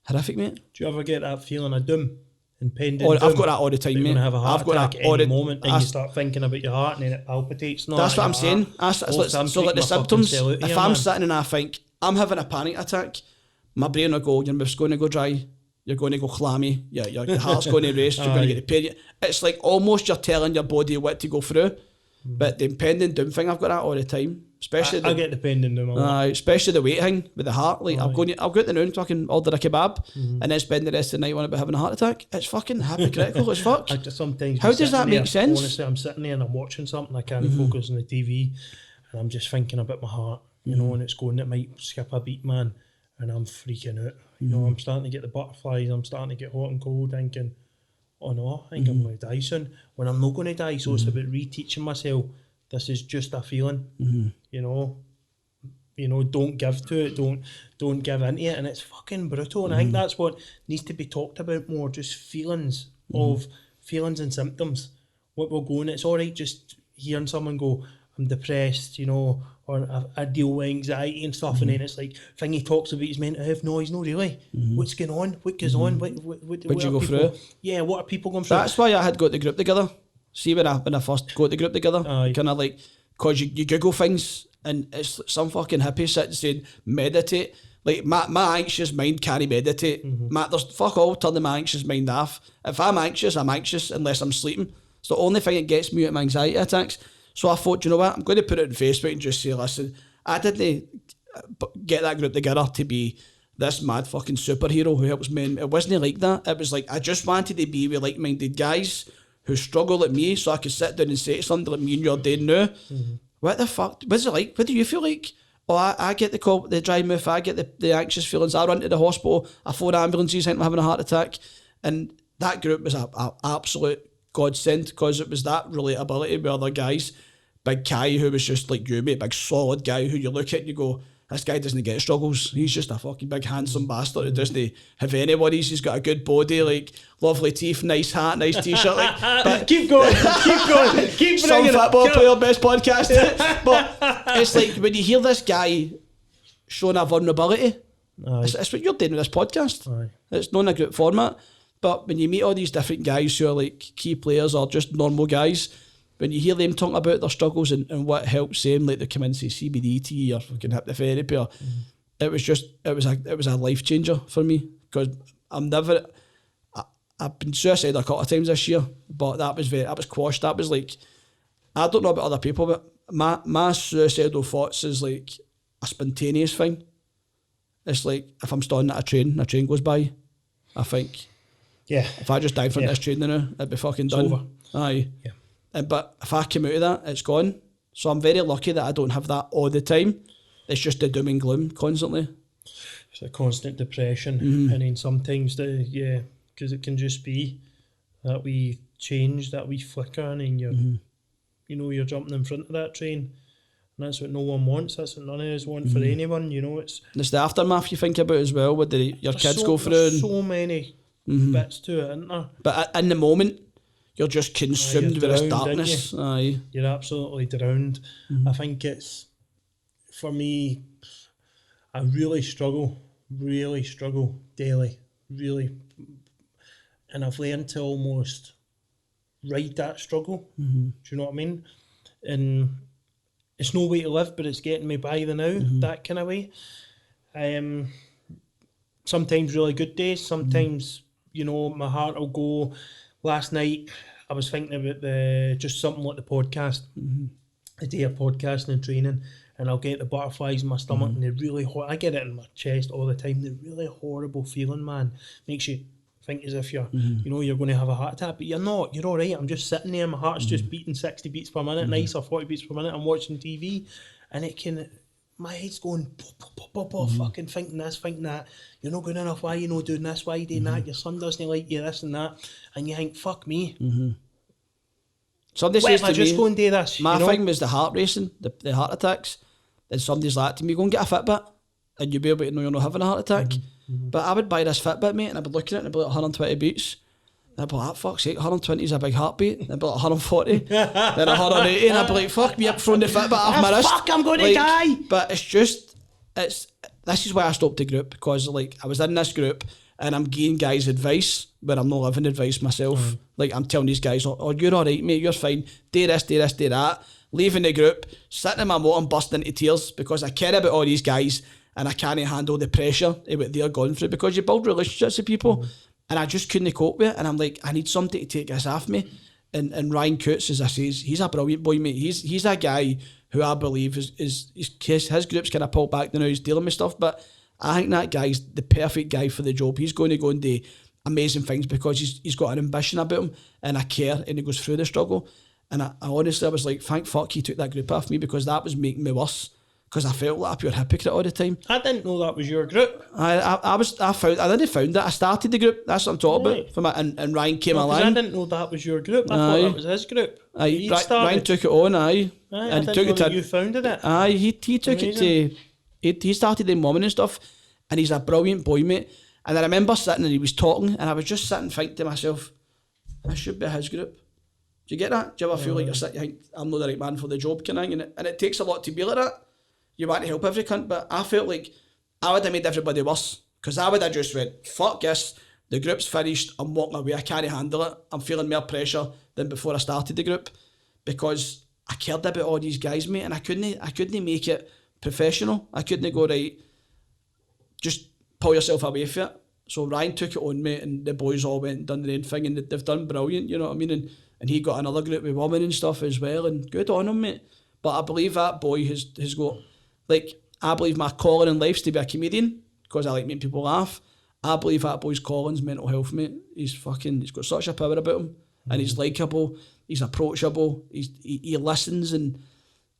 Horrific, mate. Do you ever get that feeling of doom? Impending doom? I've got that all the time, mate. Have a heart I've got attack that at any moment, and you start thinking about your heart, and then it palpitates. That's what I'm saying. So like the symptoms, if I'm sitting and I think, I'm having a panic attack, my brain will go, your mouth's going to go dry, you're going to go clammy, your heart's going to race, you're going to get the pain. It's like almost you're telling your body what to go through. But the impending doom thing, I've got that all the time. Especially I get the impending doom a lot. Especially the weight thing with the heart. Like, I'll go out the noon, fucking order a kebab, and then spend the rest of the night on about having a heart attack. It's fucking hypocritical as fuck. Sometimes how does that make sense? Honestly, I'm sitting there and I'm watching something, I can't focus on the TV, and I'm just thinking about my heart, you know, and it's going, it might skip a beat, man, and I'm freaking out. You know, I'm starting to get the butterflies, I'm starting to get hot and cold, thinking, oh no, I think I'm going to die soon, when I'm not going to die. So it's about reteaching myself, this is just a feeling, you know, don't give to it, don't give into it, and it's fucking brutal. And I think that's what needs to be talked about more, just feelings and symptoms, what we're going. It's all right just hearing someone go, I'm depressed, you know, or I deal with anxiety and stuff, and then it's like, thing he talks about his mental health. No, he's not really. What's going on? What goes on? What you go through? Yeah, what are people going through? That's why I had got the group together. See, when I first got the group together, kind of like, because you Google things, and it's some fucking hippie sitting saying, meditate. Like, my anxious mind can't meditate. There's fuck all turning my anxious mind off. If I'm anxious unless I'm sleeping. It's the only thing that gets me out of my anxiety attacks. So I thought, you know what, I'm going to put it on Facebook and just say, listen, I didn't get that group together to be this mad fucking superhero who helps men. It wasn't like that. It was like, I just wanted to be with like-minded guys who struggle like me, so I could sit down and say to somebody like me and you're doing now, what the fuck, what's it like? What do you feel like? Oh, I get the call, the dry mouth, I get the anxious feelings, I run to the hospital, I phone ambulances, I'm having a heart attack. And that group was a absolute godsend, because it was that relatability with other guys. Big Kai, who was just like you, mate, big solid guy who you look at and you go, this guy doesn't get struggles. He's just a fucking big handsome bastard who doesn't have any worries. He's got a good body, like lovely teeth, nice hat, nice t-shirt. Like, but keep going, keep some bringing football it. player, best podcast. But it's like when you hear this guy showing a vulnerability, it's what you're doing with this podcast. Aye. It's not in a group format. But when you meet all these different guys who are like key players or just normal guys, when you hear them talking about their struggles and what helps them, like they come in and say CBD or fucking hypnotherapy, or it was a life changer for me, because I've been suicidal a couple of times this year, but that was quashed. That was like, I don't know about other people, but my suicidal thoughts is like a spontaneous thing. It's like if I'm standing at a train goes by, I think, yeah, if I just died from this train now, it'd be fucking done. over. Aye. Yeah. But if I come out of that, it's gone. So I'm very lucky that I don't have that all the time. It's just the doom and gloom constantly. It's a constant depression, and then sometimes because it can just be that wee change, that wee flicker, and then you're jumping in front of that train, and that's what no one wants. That's what none of us want for anyone. It's the aftermath you think about as well, what your kids go through. There's so many bits to it, isn't there? But in the moment, you're just consumed with this drowned, darkness. Aye. You're absolutely drowned. I think it's, for me, I really struggle daily, really. And I've learned to almost ride that struggle. Do you know what I mean? And it's no way to live, but it's getting me by the now, that kind of way. Sometimes really good days, sometimes, my heart will go. Last night, I was thinking about just something like the podcast, a day of podcasting and training, and I'll get the butterflies in my stomach, and they're really I get it in my chest all the time. They're really horrible feeling, man. Makes you think as if you're, you're going to have a heart attack, but you're not. You're all right. I'm just sitting there, my heart's just beating 60 beats per minute, nice, or 40 beats per minute. I'm watching TV, and my head's going, fucking thinking this, thinking that. You're not good enough. Why are you not doing this? Why are you doing that? Your son doesn't like you, this and that. And you think, fuck me. Somebody says to me, just go and do this. My thing was the heart racing, the heart attacks. Then somebody's like to me, go and get a Fitbit, and you'll be able to know you're not having a heart attack. But I would buy this Fitbit, mate, and I'd be looking at it and it'd be like 120 beats. And I'd be like, fuck's sake, 120 is a big heartbeat. And I'd be like 140, then 180, and I'd be like, fuck me, up throwing the Fitbit off my wrist. Fuck, I'm going to die. But this is why I stopped the group, because like I was in this group and I'm giving guys advice where I'm not living advice myself. Like I'm telling these guys, oh, you're all right, mate, you're fine. Do this, do this, do that. Leaving the group, sitting in my motor and busting into tears because I care about all these guys and I can't handle the pressure of what they're going through, because you build relationships with people and I just couldn't cope with it. And I'm like, I need somebody to take this off me. And Ryan Coates, as I say, he's a brilliant boy, mate. He's a guy who I believe his group's kind of pulled back now, he's dealing with stuff, but I think that guy's the perfect guy for the job. He's going to go and do amazing things because he's got an ambition about him and a care, and he goes through the struggle. And I honestly, I was like, thank fuck he took that group off me, because that was making me worse, because I felt like a pure hypocrite all the time. I didn't know that was your group. I then found it. I started the group. That's what I'm talking about. And Ryan came along. I didn't know that was your group. I thought that was his group. Ryan took it on. And I didn't know that you founded it. He took it to. He started in women and stuff, and he's a brilliant boy, mate. And I remember sitting and he was talking, and I was just sitting thinking to myself, I should be his group. Do you get that? Do you ever feel like you're sitting, you think, I'm not the right man for the job, kind of thing? And it takes a lot to be like that. You want to help every cunt, but I felt like I would have made everybody worse, because I would have just went, fuck this, the group's finished, I'm walking away, I can't handle it, I'm feeling more pressure than before I started the group, because I cared about all these guys, mate, and I couldn't make it professional. I couldn't go, right, just pull yourself away from it. So Ryan took it on, mate, and the boys all went and done their own thing, and they've done brilliant, you know what I mean? And he got another group with women and stuff as well, and good on him, mate. But I believe that boy has got, like, I believe my calling in life's to be a comedian, because I like making people laugh. I believe that boy's calling's mental health, mate. He's got such a power about him. and he's likeable, he's approachable, he listens, and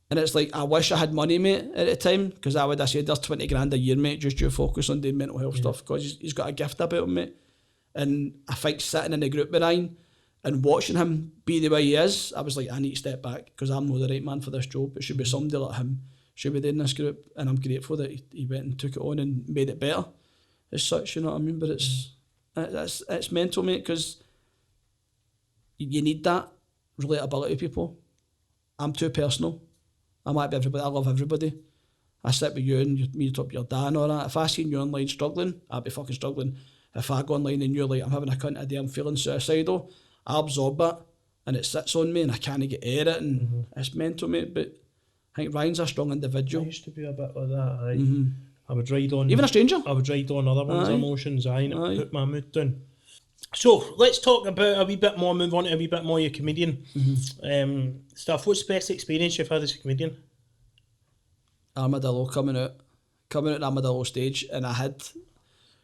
it's like, I wish I had money, mate, at the time, because I would have said, there's 20 grand a year, mate, just you focus on doing mental health stuff, because he's got a gift about him, mate. And I think sitting in the group with Ryan and watching him be the way he is, I was like, I need to step back, because I'm not the right man for this job. It should be somebody like him, should be doing this group, and I'm grateful that he went and took it on and made it better as such, you know what I mean? But it's mental, mate, because you need that relatability, people. I'm too personal. I might be everybody. I love everybody. I sit with you and you meet up your dad and all that. If I seen you online struggling, I'd be fucking struggling. If I go online and you're like, I'm having a cunt of a day, I'm feeling suicidal, I absorb it and it sits on me and I can't get air it, and it's mental, mate. But I think Ryan's a strong individual. I used to be a bit like that. I would ride on... Even a stranger? I would ride on other one's emotions, and put my mood down. So, let's talk about a wee bit more, move on to a wee bit more your comedian stuff. What's the best experience you've had as a comedian? Armadillo, coming out Armadillo stage, and I had...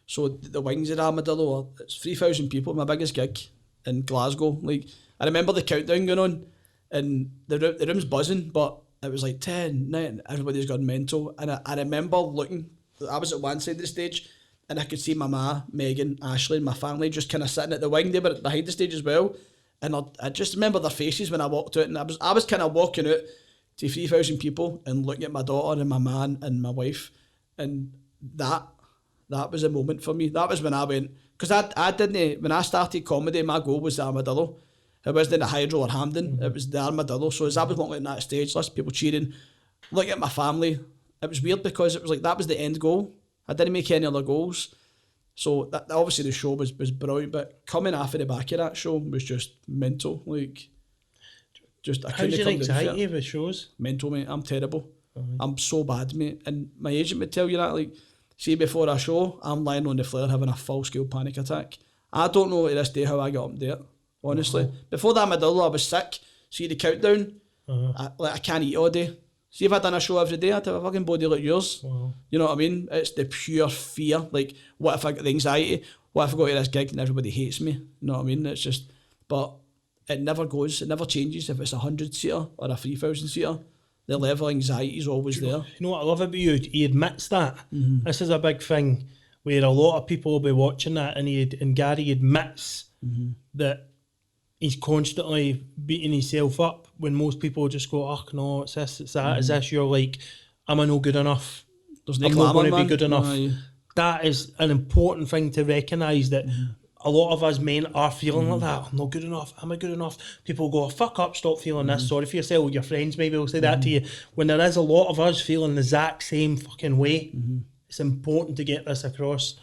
So, the wings at Armadillo, it's 3,000 people, my biggest gig in Glasgow. Like, I remember the countdown going on, and the room's buzzing, but it was like 10, 9, everybody's gone mental. And I remember looking, I was at one side of the stage, and I could see my ma, Megan, Ashley, and my family just kind of sitting at the wing. They were behind the stage as well. And I just remember their faces when I walked out, and I was kind of walking out to 3,000 people and looking at my daughter and my man and my wife. And that was a moment for me. That was when I went, because I didn't, when I started comedy, my goal was the Armadillo. It wasn't the Hydro or Hampden, it was the Armadillo. So as I was walking on that stage, lots of people cheering, looking at my family, it was weird because it was like, that was the end goal. I didn't make any other goals. So that, obviously the show was brilliant, but coming after the back of that show was just mental. Like, just I couldn't. How's your anxiety with shows? Mental, mate. I'm terrible. I'm so bad, mate. And my agent would tell you that, like, see, before a show, I'm lying on the floor having a full-scale panic attack. I don't know to this day how I got up there, honestly. Before that Armadillo, I was sick. See the countdown? I can't eat all day. See, if I'd done a show every day, I'd have a fucking body like yours. Wow. You know what I mean? It's the pure fear. Like, what if I get the anxiety? What if I go to this gig and everybody hates me? You know what I mean? It's just... But it never goes. It never changes if it's a 100-seater or a 3,000-seater. The level of anxiety is always there. You know what I love about you? He admits that. This is a big thing where a lot of people will be watching that, and Gary admits that he's constantly beating himself up when most people just go, oh no, it's this, it's that, it's this. You're like, am I no good enough? There's no I'm not going to be good enough. That is an important thing to recognise, that a lot of us men are feeling like that. I'm not good enough. Am I good enough? People go, fuck up, stop feeling this. Sorry for yourself. Your friends maybe will say that to you. When there is a lot of us feeling the exact same fucking way, it's important to get this across.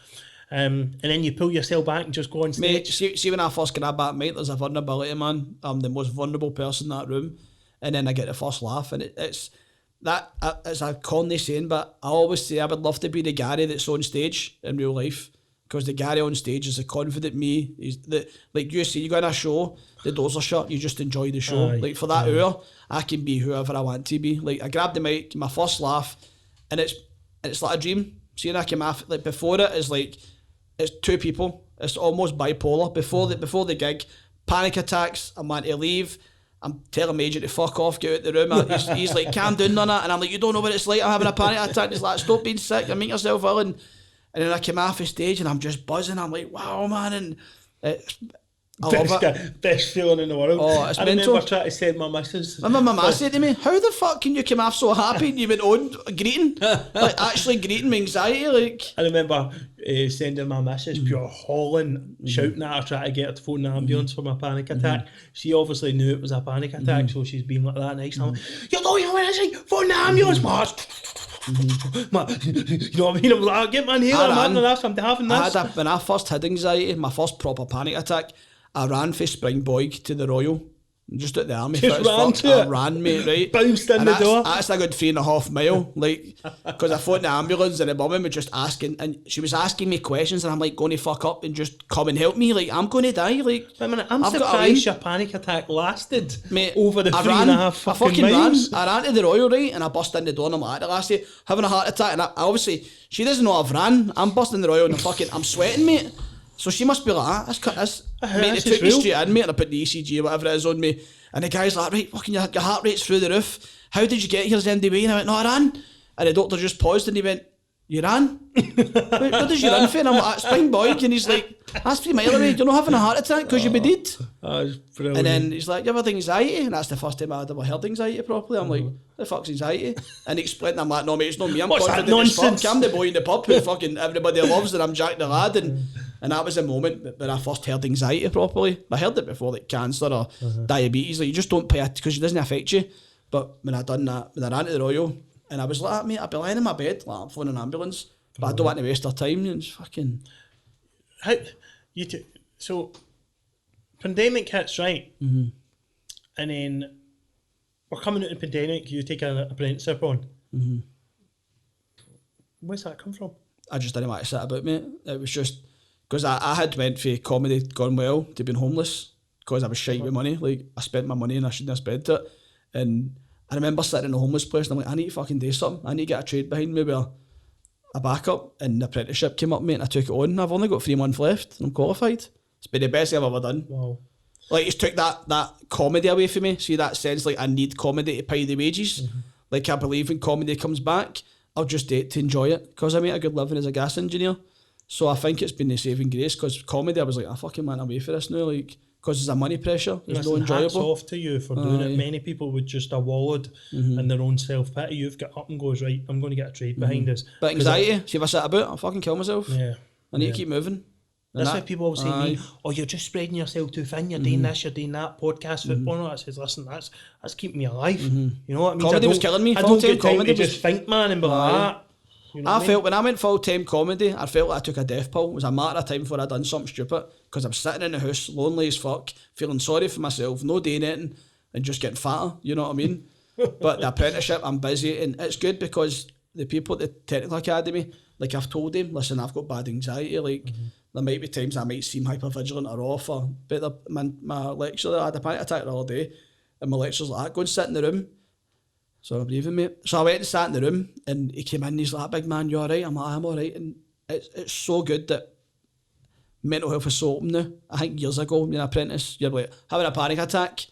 And then you pull yourself back and just go on stage. Mate, see when I first grab that mic, there's a vulnerability, man. I'm the most vulnerable person in that room. And then I get the first laugh, and it's a corny saying, but I always say I would love to be the Gary that's on stage in real life. Because the Gary on stage is a confident me. He's like you see, you go in a show, the doors are shut, you just enjoy the show. Like for that hour, I can be whoever I want to be. Like I grab the mic, my first laugh, and it's like a dream. Seeing I came off, like before it is like, it's two people. It's almost bipolar. Before the gig, panic attacks, I'm wanting to leave. I'm telling my agent to fuck off, get out the room. He's like, calm down on it. And I'm like, you don't know what it's like, I'm having a panic attack. He's like, stop being sick and make yourself ill. And then I came off the stage and I'm just buzzing. I'm like, wow, man. And I love it. Best feeling in the world. Oh, it's I mental. remember trying to send my missus. My mum said to me, how the fuck can you come off so happy and you went on greeting? Like actually greeting my anxiety. Like I remember sending my missus pure hauling, shouting at her, trying to get her to phone the ambulance for my panic attack. She obviously knew it was a panic attack, so she's been like that nice. I'm like, you're not even ready, phone the ambulance, you know what I mean? I'm like, get my nail, man, and I'm having this. When I first had anxiety, my first proper panic attack, I ran from Springboig to the Royal, just at the army. I ran, mate, right? Bounced in the door. That's a good 3.5 mile, like, because I phoned the ambulance and the woman was just asking, and she was asking me questions, and I'm like, going to fuck up and just come and help me, like, I'm going to die, like. Wait a minute, I'm surprised your panic attack lasted, mate, over the 3.5 fucking miles. I ran to the Royal, right, and I burst in the door, and I'm like, the last day, having a heart attack, and I obviously, she doesn't know I've ran, I'm busting the Royal, and I'm sweating, mate. So she must be like, this mate, this they is took me real. straight in, mate, and I put the ECG or whatever it is on me, and the guy's like, right, fucking your heart rate's through the roof. How did you get here as MDB? And I went, no, I ran. And the doctor just paused and he went, you ran? Where did you run for? And I'm like, Springboig. And he's like, that's 3 miles away. You're not having a heart attack because you be dead. That's brilliant. And then he's like, you ever had anxiety? And that's the first time I had ever heard anxiety properly. I'm like, the fuck's anxiety? And he explained, I'm like, no mate, it's not me. I'm What's confident that as fuck. nonsense? I'm the boy in the pub who fucking everybody loves and I'm Jack the Lad. And that was the moment when I first heard anxiety properly. I heard it before, like cancer or diabetes. Like you just don't pay it because it doesn't affect you. But when I done that, when I ran to the Royal, and I was like, mate, I'd be lying in my bed, like I'm phoning an ambulance. But I don't want to waste their time. And it's fucking... How, so, pandemic hits, right? Mm-hmm. And then we're coming out of the pandemic, you take an apprenticeship on. Mm-hmm. Where's that come from? I just didn't want to sit about, mate. It was just... Because I had went for comedy gone well to being homeless because I was shite with money. Like, I spent my money and I shouldn't have spent it. And I remember sitting in a homeless place and I'm like, I need to fucking do something. I need to get a trade behind me where a backup, and the apprenticeship came up, mate, and I took it on. I've only got 3 months left and I'm qualified. It's been the best thing I've ever done. Wow. Like, it's took that comedy away from me. See, that sense, like, I need comedy to pay the wages. Mm-hmm. Like, I believe when comedy comes back, I'll just do it to enjoy it because I made a good living as a gas engineer. So I think it's been the saving grace because comedy, I was like, I fucking went away for this now, like, because there's a money pressure. It's no enjoyable. Hats off to you for doing it. Many people would just have wallowed in their own self-pity. You've got up and goes, right, I'm going to get a trade behind us. But anxiety, see if I sit about, I'll fucking kill myself. Yeah. I need to keep moving. That's why people always say to me, oh, you're just spreading yourself too thin, you're doing this, you're doing that, podcast, football. I says, listen, that's keeping me alive. You know what I mean? Comedy was killing me. I don't get time comedy to just think, man, and be like that. You know I felt when I went full-time comedy, I felt like I took a death pill. It was a matter of time before I'd done something stupid because I'm sitting in the house, lonely as fuck, feeling sorry for myself, no doing anything, and just getting fatter, you know what I mean? But the apprenticeship, I'm busy, and it's good because the people at the Technical Academy, like I've told them, listen, I've got bad anxiety, like there might be times I might seem hypervigilant or off, but my lecturer, I had a panic attack the other day, and my lecturer's like, go and sit in the room. So I'm breathing, mate. So I went and sat in the room and he came in and he's like, big man, you alright? I'm like, I'm alright. And it's so good that mental health is so open now. I think years ago, when you're an apprentice, you're like, having a panic attack,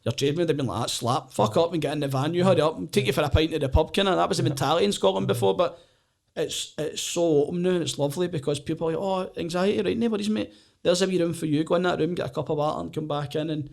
your tradesmen, they've been like, that slap, fuck up and get in the van, you hurry up and take you for a pint to the pub, kinda. That was the mentality in Scotland before, but it's so open now and it's lovely because people are like, oh, anxiety, right? Nobody's, mate. There's a wee room for you. Go in that room, get a cup of water and come back in.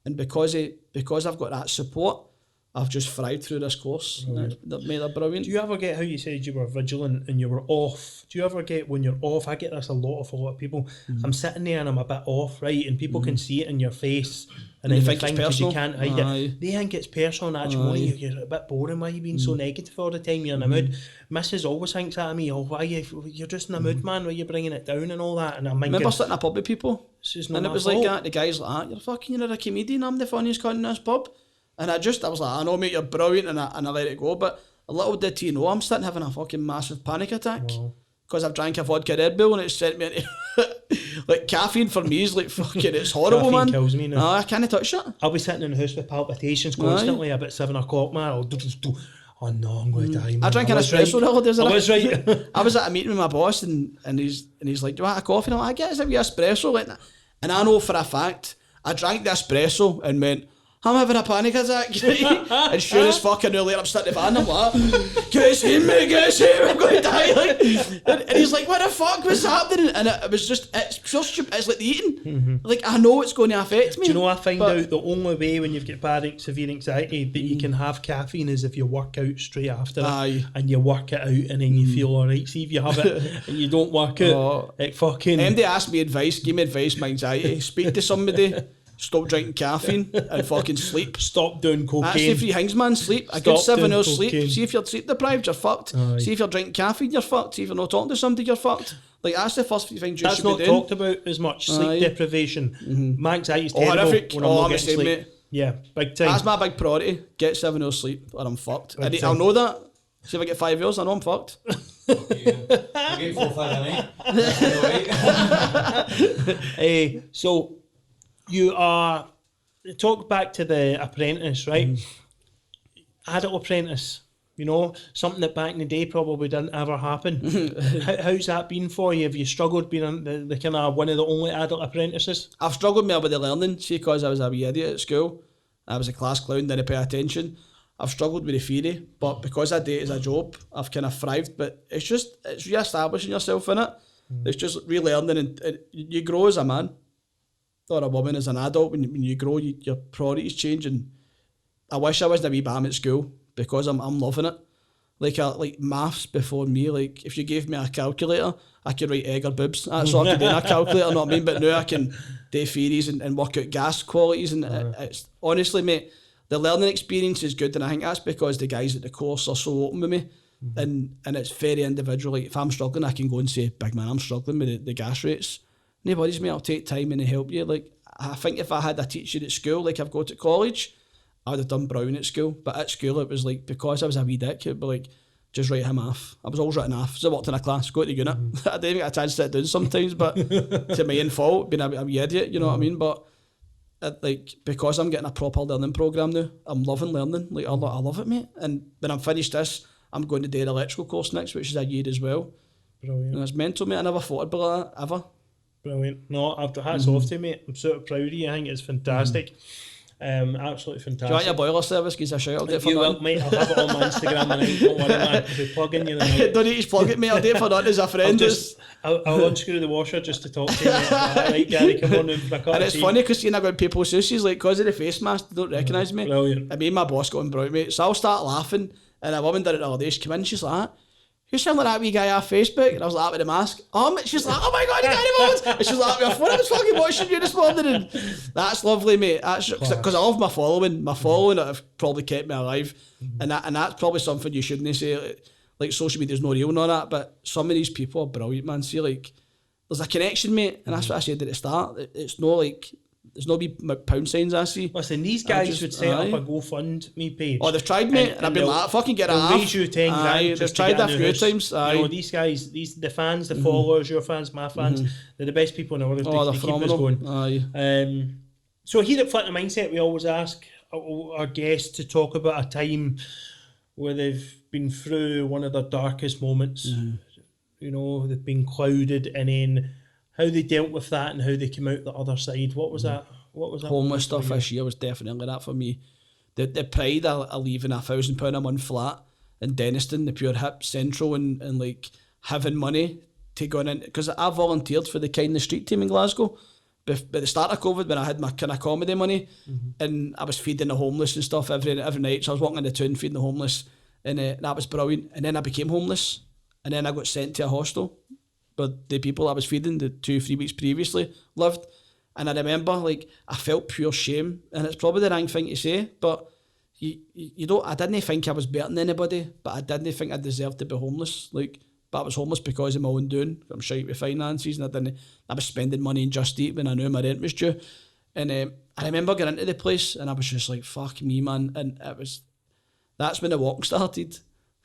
And because I've got that support, I've just thrived through this course. That made it brilliant. Do you ever get how you said you were vigilant and you were off? Do you ever get when you're off? I get this a lot of people. I'm sitting there and I'm a bit off, right? And people can see it in your face, and then you you think it's think 'cause personal? you can't hide it. They think it's personal. And actually, you're a bit boring. Why are you being so negative all the time? You're in a mood. Mrs. always thinks that of me. Oh, why you're just in a mood, man? Why are you bringing it down and all that? And I'm thinking, Remember sitting in a pub with people, and it was like that. The guy's like, you're a comedian. I'm the funniest cunt in this pub. And I was like, I know, mate, you're brilliant, and I let it go. But a little did he know, I'm sitting having a fucking massive panic attack because I've drank a vodka Red Bull and it sent me into like caffeine for me is like fucking, it's horrible, caffeine man. Kills me now. I can't touch it. I'll be sitting in the house with palpitations constantly about 7 o'clock, man. I'll oh no, I'm going to die, man. I drank an espresso the other day. I was right. I was at a meeting with my boss and he's like, do you want a coffee? And I'm like, I get us a wee espresso. Like that. And I know for a fact, I drank the espresso and went, I'm having a panic attack. And sure as fuck, an hour later, I'm sitting in the van, I'm like, get us in, mate, get us in, I'm going to die. Like, and he's like, what the fuck was happening? And it was just, it's so stupid, it's like the eating. Like, I know it's going to affect me. Do you know, I find out the only way when you've got bad, severe anxiety that you can have caffeine is if you work out straight after it. And you work it out and then you feel alright. See, if you have it and you don't work out, it fucking... MD asked me advice, give me advice, my anxiety. Speak to somebody. Stop drinking caffeine and fucking sleep. Stop doing cocaine. That's the 3 things, man. Sleep. A good 7 hours sleep. See if you're sleep deprived, you're fucked. See if you're drinking caffeine, you're fucked. See if you're not talking to somebody, you're fucked. Like, that's the first 3 things you should be doing. That's not talked about as much. Sleep deprivation. My anxiety's terrible horrific. when I'm not I'm the getting same, sleep. mate. Yeah, big time. That's my big priority. Get 7 hours sleep or I'm fucked. Big I'll time. know that. See if I get 5 hours, I know I'm fucked. I get 4 or 5 a night. So, you are... Talk back to the apprentice, right? Adult apprentice. You know, something that back in the day probably didn't ever happen. How's that been for you? Have you struggled being the kind of one of the only adult apprentices? I've struggled more with the learning, see, because I was a wee idiot at school. I was a class clown, didn't pay attention. I've struggled with the theory, but because I do it as a job, I've kind of thrived. But it's re-establishing yourself in it. It's just relearning, and you grow as a man or a woman as an adult. When you grow, your priorities change. And I wish I wasn't a wee bam at school because I'm loving it. Like maths before me, like if you gave me a calculator, I could write egg or boobs. That's all I could do in a calculator, know what I mean? But now I can do theories and work out gas qualities. And it's honestly, mate, the learning experience is good, and I think that's because the guys at the course are so open with me, and it's very individual. Like if I'm struggling, I can go and say, "Big man, I'm struggling with the gas rates." Nobody's me. I'll take time and help you. Like I think if I had a teacher at school, like I've got at college, I would have done brown at school. But at school, it was like because I was a wee dick, it'd be like just write him off. I was always written off. So I walked in a class, go to the unit. I didn't even get a chance to sit down sometimes, but to my own fault, being a wee idiot, you know what I mean? But like because I'm getting a proper learning programme now, I'm loving learning. Like I love it, mate. And when I'm finished this, I'm going to do an electrical course next, which is a year as well. Brilliant. And it's mental, mate. I never thought about that ever. Brilliant. No, hats off to you, mate. I'm sort of proud of you. I think it's fantastic. Absolutely fantastic. Do you want your boiler service? Give us a shout. I'll do it for you will, nothing. mate. I'll have it on my Instagram and don't worry, man. I'll be plugging you. Don't need to plug it, mate. I'll do it for nothing as a friend. I'll unscrew the washer just to talk to you, mate. Right, Gary, come on in for a cup and of it's tea. funny because seeing I go in people's houses, like because of the face mask, they don't recognise me. Brilliant. And me and my boss got on brilliant, mate. So I'll start laughing, and a woman did it the other day. She came in, she's like, "You sound like that wee guy off Facebook." And I was like, "With the mask." She's like, "Oh my god, you got any moments?" And she's like, "I was fucking watching you this morning." And that's lovely, mate. That's because I love my following. My following that have probably kept me alive, and that's probably something you shouldn't say. Like social media's no real and all that, but some of these people are brilliant, man. See, like there's a connection, mate, and that's what I said at the start. It's no like. There's no wee pound signs I see. Listen, these guys would set up a GoFundMe page. Oh, they've tried, mate, and I've been like, fucking get it off. They'll raise you 10 grand. They've tried that a few times. You know, these guys, the fans, the followers, your fans, my fans, they're the best people in the world. Oh, they they're keep us phenomenal. going. So here at Flip the Mindset, we always ask our guests to talk about a time where they've been through one of their darkest moments. You know, they've been clouded, and then how they dealt with that and how they came out the other side. What was that? What was that? Homeless stuff this year was definitely that for me. The pride of leaving £1,000 a month flat in Denniston, the pure hip central, and like having money to go in, because I volunteered for the Kindness Street team in Glasgow. But at the start of COVID, when I had my kind of comedy money, and I was feeding the homeless and stuff every night, so I was walking in the town feeding the homeless, and that was brilliant. And then I became homeless, and then I got sent to a hostel, but the people I was feeding the 2-3 weeks previously lived. And I remember, like, I felt pure shame, and it's probably the wrong thing to say, but you don't. I didn't think I was better than anybody, but I didn't think I deserved to be homeless. Like, but I was homeless because of my own doing. I'm shite with finances, and I was spending money in Just Eat when I knew my rent was due. And I remember getting into the place, and I was just like, "Fuck me, man!" And that's when the walking started,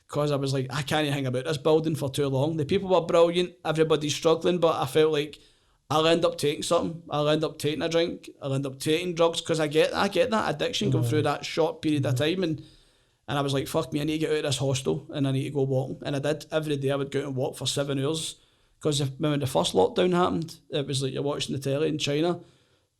because I was like, I can't hang about this building for too long. The people were brilliant, everybody's struggling, but I felt like I'll end up taking something. I'll end up taking a drink. I'll end up taking drugs, because I get that addiction going through that short period of time. And I was like, fuck me, I need to get out of this hostel and I need to go walking. And I did. Every day I would go out and walk for 7 hours, because when the first lockdown happened, it was like you're watching the telly in China,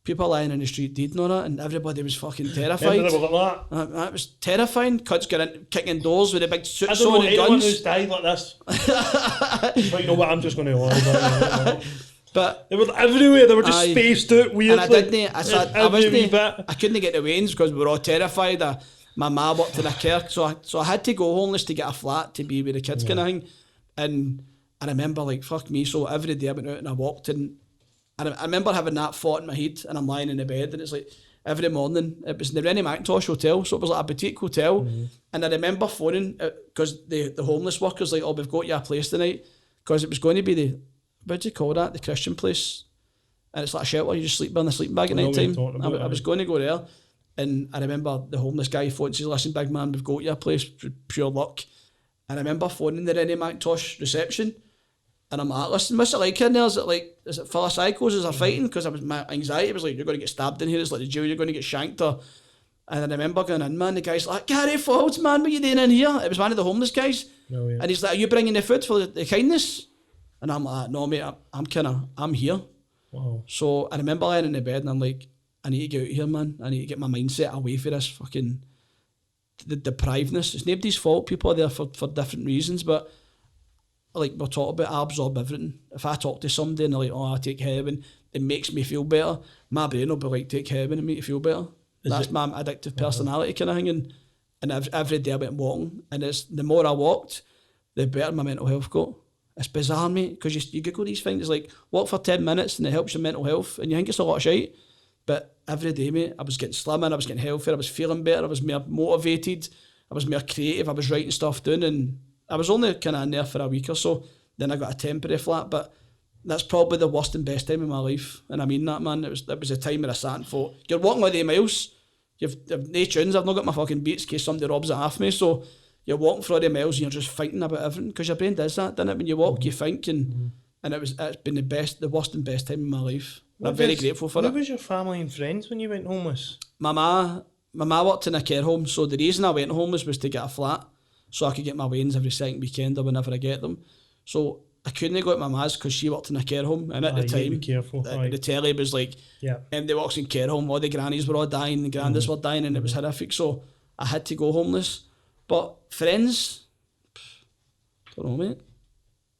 people lying in the street dead and all that, and everybody was fucking terrified. That was terrifying. Cunts kicking doors with a big suits on and guns. I don't know anyone who's died like this. But you know what, I'm just going to lie about it. But they were everywhere. They were just spaced out weirdly. And I couldn't get the wains because we were all terrified. My ma worked in a care, so I had to go homeless to get a flat to be with the kids, kind of thing. And I remember, like, fuck me. So every day I went out and I walked, and I remember having that thought in my head, and I'm lying in the bed, and it's like every morning. It was in the Rennie Mackintosh Hotel, so it was like a boutique hotel. And I remember phoning, because the homeless workers like, "Oh, we've got you a place tonight," because it was going to be the, what do you call that? The Christian place. And it's like a shelter, you just sleep in the sleeping bag at night time. I was going to go there, and I remember the homeless guy phoned and says, "Listen, big man, we've got you a place, pure luck." And I remember phoning the Rennie Mackintosh reception, and I'm like, "Listen, what's it like in there? Is it full of psychos? Is there fighting?" Because my anxiety was like, "You're going to get stabbed in here, it's like the jail, you're going to get shanked." And And I remember going in, man, the guy's like, Gary Faulds, man, what are you doing in here? It was one of the homeless guys. Oh, yeah. And he's like, are you bringing the food for the kindness? And I'm like, no, mate, I'm here. Wow. So I remember lying in the bed and I'm like, I need to get out of here, man. I need to get my mindset away for this fucking the deprivedness. It's nobody's fault. People are there for different reasons, but like we're talking about, I absorb everything. If I talk to somebody and they're like, oh, I take heroin, it makes me feel better. My brain will be like, take heroin and make you feel better. That's my addictive personality kind of thing. And every day I went walking, and it's the more I walked, the better my mental health got. It's bizarre, mate, because you Google these things, it's like, walk for 10 minutes and it helps your mental health, and you think it's a lot of shite. But every day, mate, I was getting slimmer, I was getting healthier, I was feeling better, I was more motivated, I was more creative, I was writing stuff down, and I was only kind of in there for a week or so. Then I got a temporary flat, but that's probably the worst and best time of my life. And I mean that, man. It was a time where I sat and thought, you're walking all 8 miles, you've no tunes, I've not got my fucking beats in case somebody robs it off me, so you're walking for all the miles and you're just thinking about everything, because your brain does that, doesn't it? When you walk, you think, and it's been the worst and best time of my life. I'm very grateful for it. Who was your family and friends when you went homeless? My ma worked in a care home, so the reason I went homeless was to get a flat, so I could get my weightings every second weekend or whenever I get them. So I couldn't go to my ma's because she worked in a care home, and at the time, be careful. the telly was like, empty walks in care home, all the grannies were all dying, the grandads were dying, and it was horrific, so I had to go homeless. But friends, don't know, mate.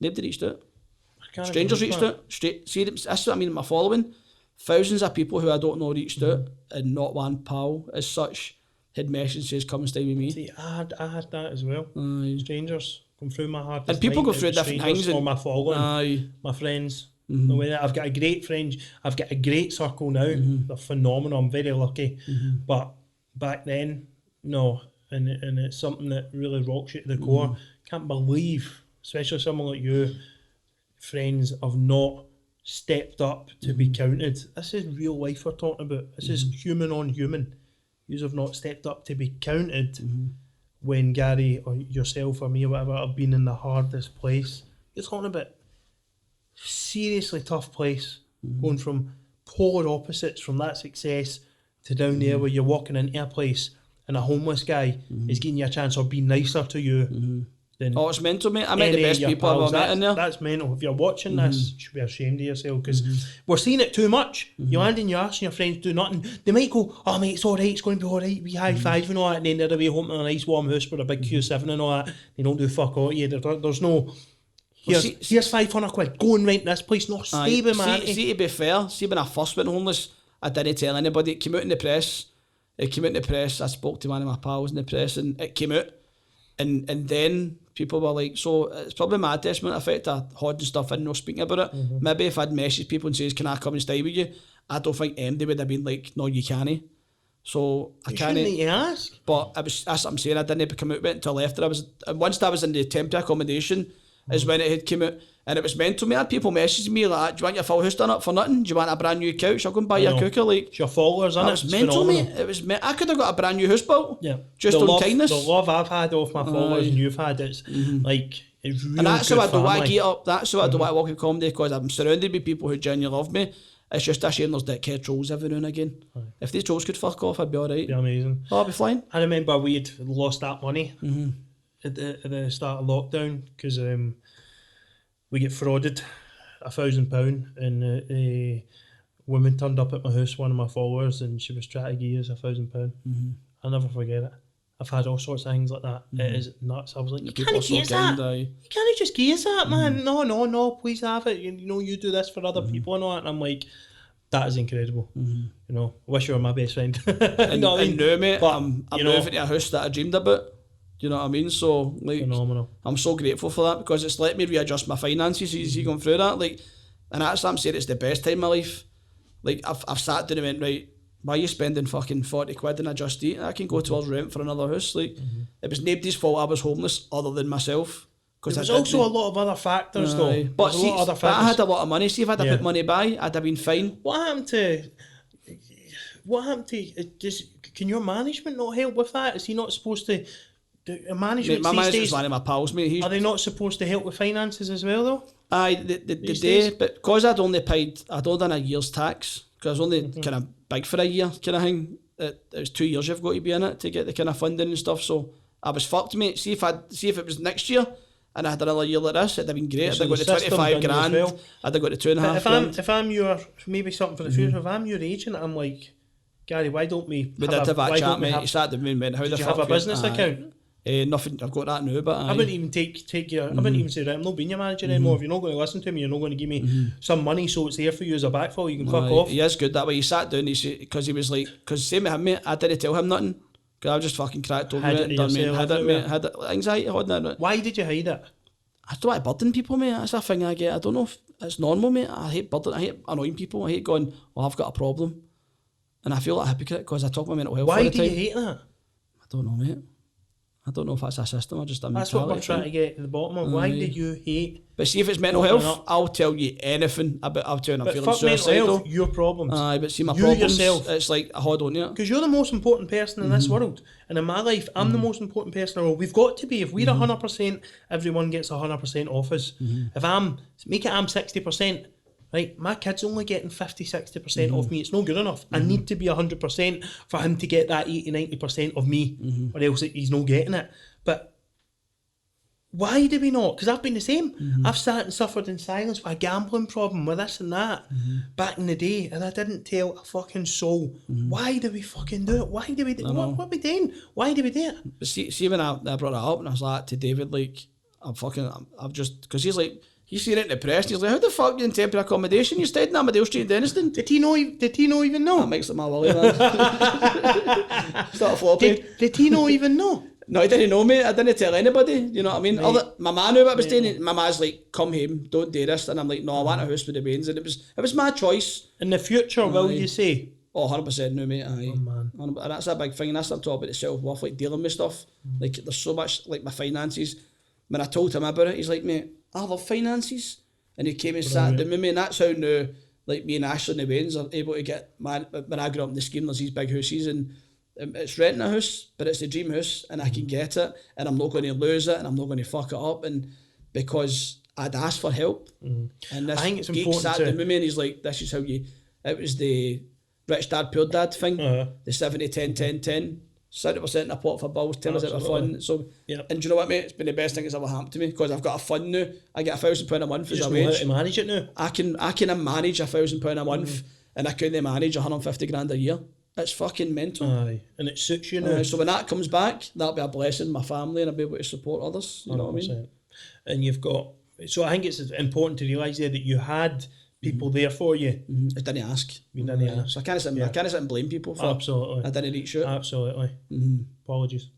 Nobody reached out. Strangers reached out. See, that's what I mean in my following. Thousands of people who I don't know reached out, and not one pal as such had messaged says, come and stay with me. See, I had that as well. Strangers come through my heart. And people go through different things. Or my following, my friends. The way that I've got a great friend, I've got a great circle now. They're phenomenal. I'm very lucky. But back then, no. And it's something that really rocks you to the core. Can't believe, especially someone like you, friends have not stepped up to be counted. This is real life we're talking about. This is human on human. You have not stepped up to be counted when Gary or yourself or me or whatever have been in the hardest place. You're talking about seriously tough place, going from polar opposites, from that success to down there where you're walking into a place and a homeless guy is giving you a chance or being nicer to you than it's mental, mate. I met the best people I've ever met in there. That's mental. If you're watching this, you should be ashamed of yourself, because we're seeing it too much. You land in your arse and your friends do nothing. They might go, oh mate, it's alright, it's going to be alright, we high five and all that, and then they're away home to a nice warm house with a big Q7 and all that. They don't do fuck all to you. There's no, here's 500 quid, go and rent this place, no, stay with man. See, to be fair, see when I first went homeless, I didn't tell anybody. It came out in the press. I spoke to one of my pals in the press, and it came out, and then people were like, so it's probably my testament effect of holding stuff in, no speaking about it. Maybe if I'd messaged people and says, can I come and stay with you, I don't think anybody would have been like, no, you can't. So I can't. You shouldn't ask. But that's what I'm saying, I didn't come out with it until after once I was in the temporary accommodation is when it had come out. And it was mental, mate. I had people messaging me like, do you want your full house done up for nothing? Do you want a brand new couch? I'll go and buy you a cooker. Like, it's your followers, isn't it? It was mental, mate. It was I could have got a brand new house built. Just on kindness. The love I've had off my followers and you've had, it's like, it's really. And that's good how I do family. I get up. That's how I do I walk in comedy, because I'm surrounded by people who genuinely love me. It's just a shame there's dickhead trolls every now and again. If these trolls could fuck off, I'd be alright. Be amazing. Oh, I'd be flying. I remember we'd lost that money at the start of lockdown, because we get frauded £1,000, and a woman turned up at my house, one of my followers, and she was trying to give us £1,000. I'll never forget it. I've had all sorts of things like that. It is nuts. I was like, you can't give us that. You can't just give us that, man. No, please have it. You know, you do this for other people and all that. And I'm like, that is incredible. You know, I wish you were my best friend. And now, mate, but, I'm moving to a house that I dreamed about. Do you know what I mean? So, like, phenomenal. I'm so grateful for that, because it's let me readjust my finances easy going through that. Like, and that's what I'm saying, it's the best time of my life. Like, I've sat down and went, right, why are you spending fucking 40 quid on a Just Eat? I can go towards rent for another house. Like, it was nobody's fault I was homeless other than myself. Because there's also a lot of other factors, though. But see, I had a lot of money. See, if I'd have put money by, I'd have been fine. What happened to just, can your management not help with that? Is he not supposed to? Management, my manager's one of my pals, mate. Are they not supposed to help with finances as well, though? Aye, the day, but because I'd only done a year's tax, because I was only kind of big for a year kind of thing, it's 2 years you've got to be in it to get the kind of funding and stuff. So I was fucked, mate. See if it was next year and I had another year like this, it'd have been great. I'd have got the 25 grand. Well. I'd have got the 2.5 grand. If I'm your, maybe something for the future, if I'm your agent, I'm like, Gary, why don't we have that chat, mate. He sat with me and went, how the fuck you have a business account? Nothing. I've got that now, but I wouldn't even take your. I wouldn't even say, right, I'm not being your manager anymore. If you're not going to listen to me, you're not going to give me some money, so it's there for you as a backfall. You can fuck off. He is good that way. He sat down. He said, because he was like, because same with him, mate. I didn't tell him nothing. Because I just fucking cracked over it and done, mate. Had it, mate. Had anxiety holding it. Why did you hide it? I don't like burdening people, mate. That's a thing I get. I don't know if it's normal, mate. I hate burdening. I hate annoying people. I hate going, well, I've got a problem, and I feel like a hypocrite because I talk about mental health. Why do you hate that? I don't know, mate. I don't know if that's a system or just a mentality. That's what we're trying to get to the bottom of. Why did you hate? But see, if it's mental health, I'll tell you anything about. I'll tell you I'm feeling suicidal. Mental health, your problems. But see, my problems, yourself. It's like, hold on, yeah. Because you're the most important person in this world, and in my life, I'm the most important person in the world. We've got to be. If we're 100%, everyone gets 100% off us. If I'm 60%. Right, my kid's only getting 50-60% off me. It's not good enough. I need to be 100% for him to get that 80-90% of me, or else he's not getting it. But why do we not? Because I've been the same. I've sat and suffered in silence with a gambling problem, with this and that, back in the day, and I didn't tell a fucking soul. Why do we fucking do it? Why do we do it? What are we doing? Why do we do it? But see when I brought it up, and I was like to David, like, I've just, because he's like, he's seen it in the press, and he's like, how the fuck are you in temporary accommodation? You stayed in Amadale Street in Denniston. Did he not even know? That makes it my willy, man. It's not a floppy. Did he not even know? No, he didn't know, mate. I didn't tell anybody. You know what I mean? Right. My man knew what I was doing. My man's like, come home, don't do this. And I'm like, no, I want a house with the bains. And it was my choice. In the future, will you say? Oh, 100% no, mate. Aye. Oh, man. And that's a big thing. And that's what I'm talking about the self-worth, like dealing with stuff. Like, there's so much, like my finances. When I told him about it, he's like, mate, I love finances. And he came and sat down with me. And that's how now, like me and Ashley and the Bains are able to get, when I grew up in the scheme, there's these big houses and it's renting a house, but it's a dream house and I can get it and I'm not going to lose it and I'm not going to fuck it up, and because I'd asked for help. And this I think it's geek important sat down with me and he's like, this is how you, it was the rich dad poor dad thing, the 70-10-10-10, 70% in a pot for bills, 10% of fun. So, and do you know what, mate? It's been the best thing that's ever happened to me because I've got a fund now. I get £1,000 a month as a wage. You just know how to manage it now. I can manage £1,000 a month, and I couldn't manage 150 grand a year. It's fucking mental. Aye, and it suits you now. So when that comes back, that'll be a blessing, my family, and I'll be able to support others. You know what I mean? And you've got. So I think it's important to realise there that you had people there for you. I didn't ask. You didn't ask. So I can't sit and blame people for. Absolutely. I didn't reach out. Absolutely. Apologies.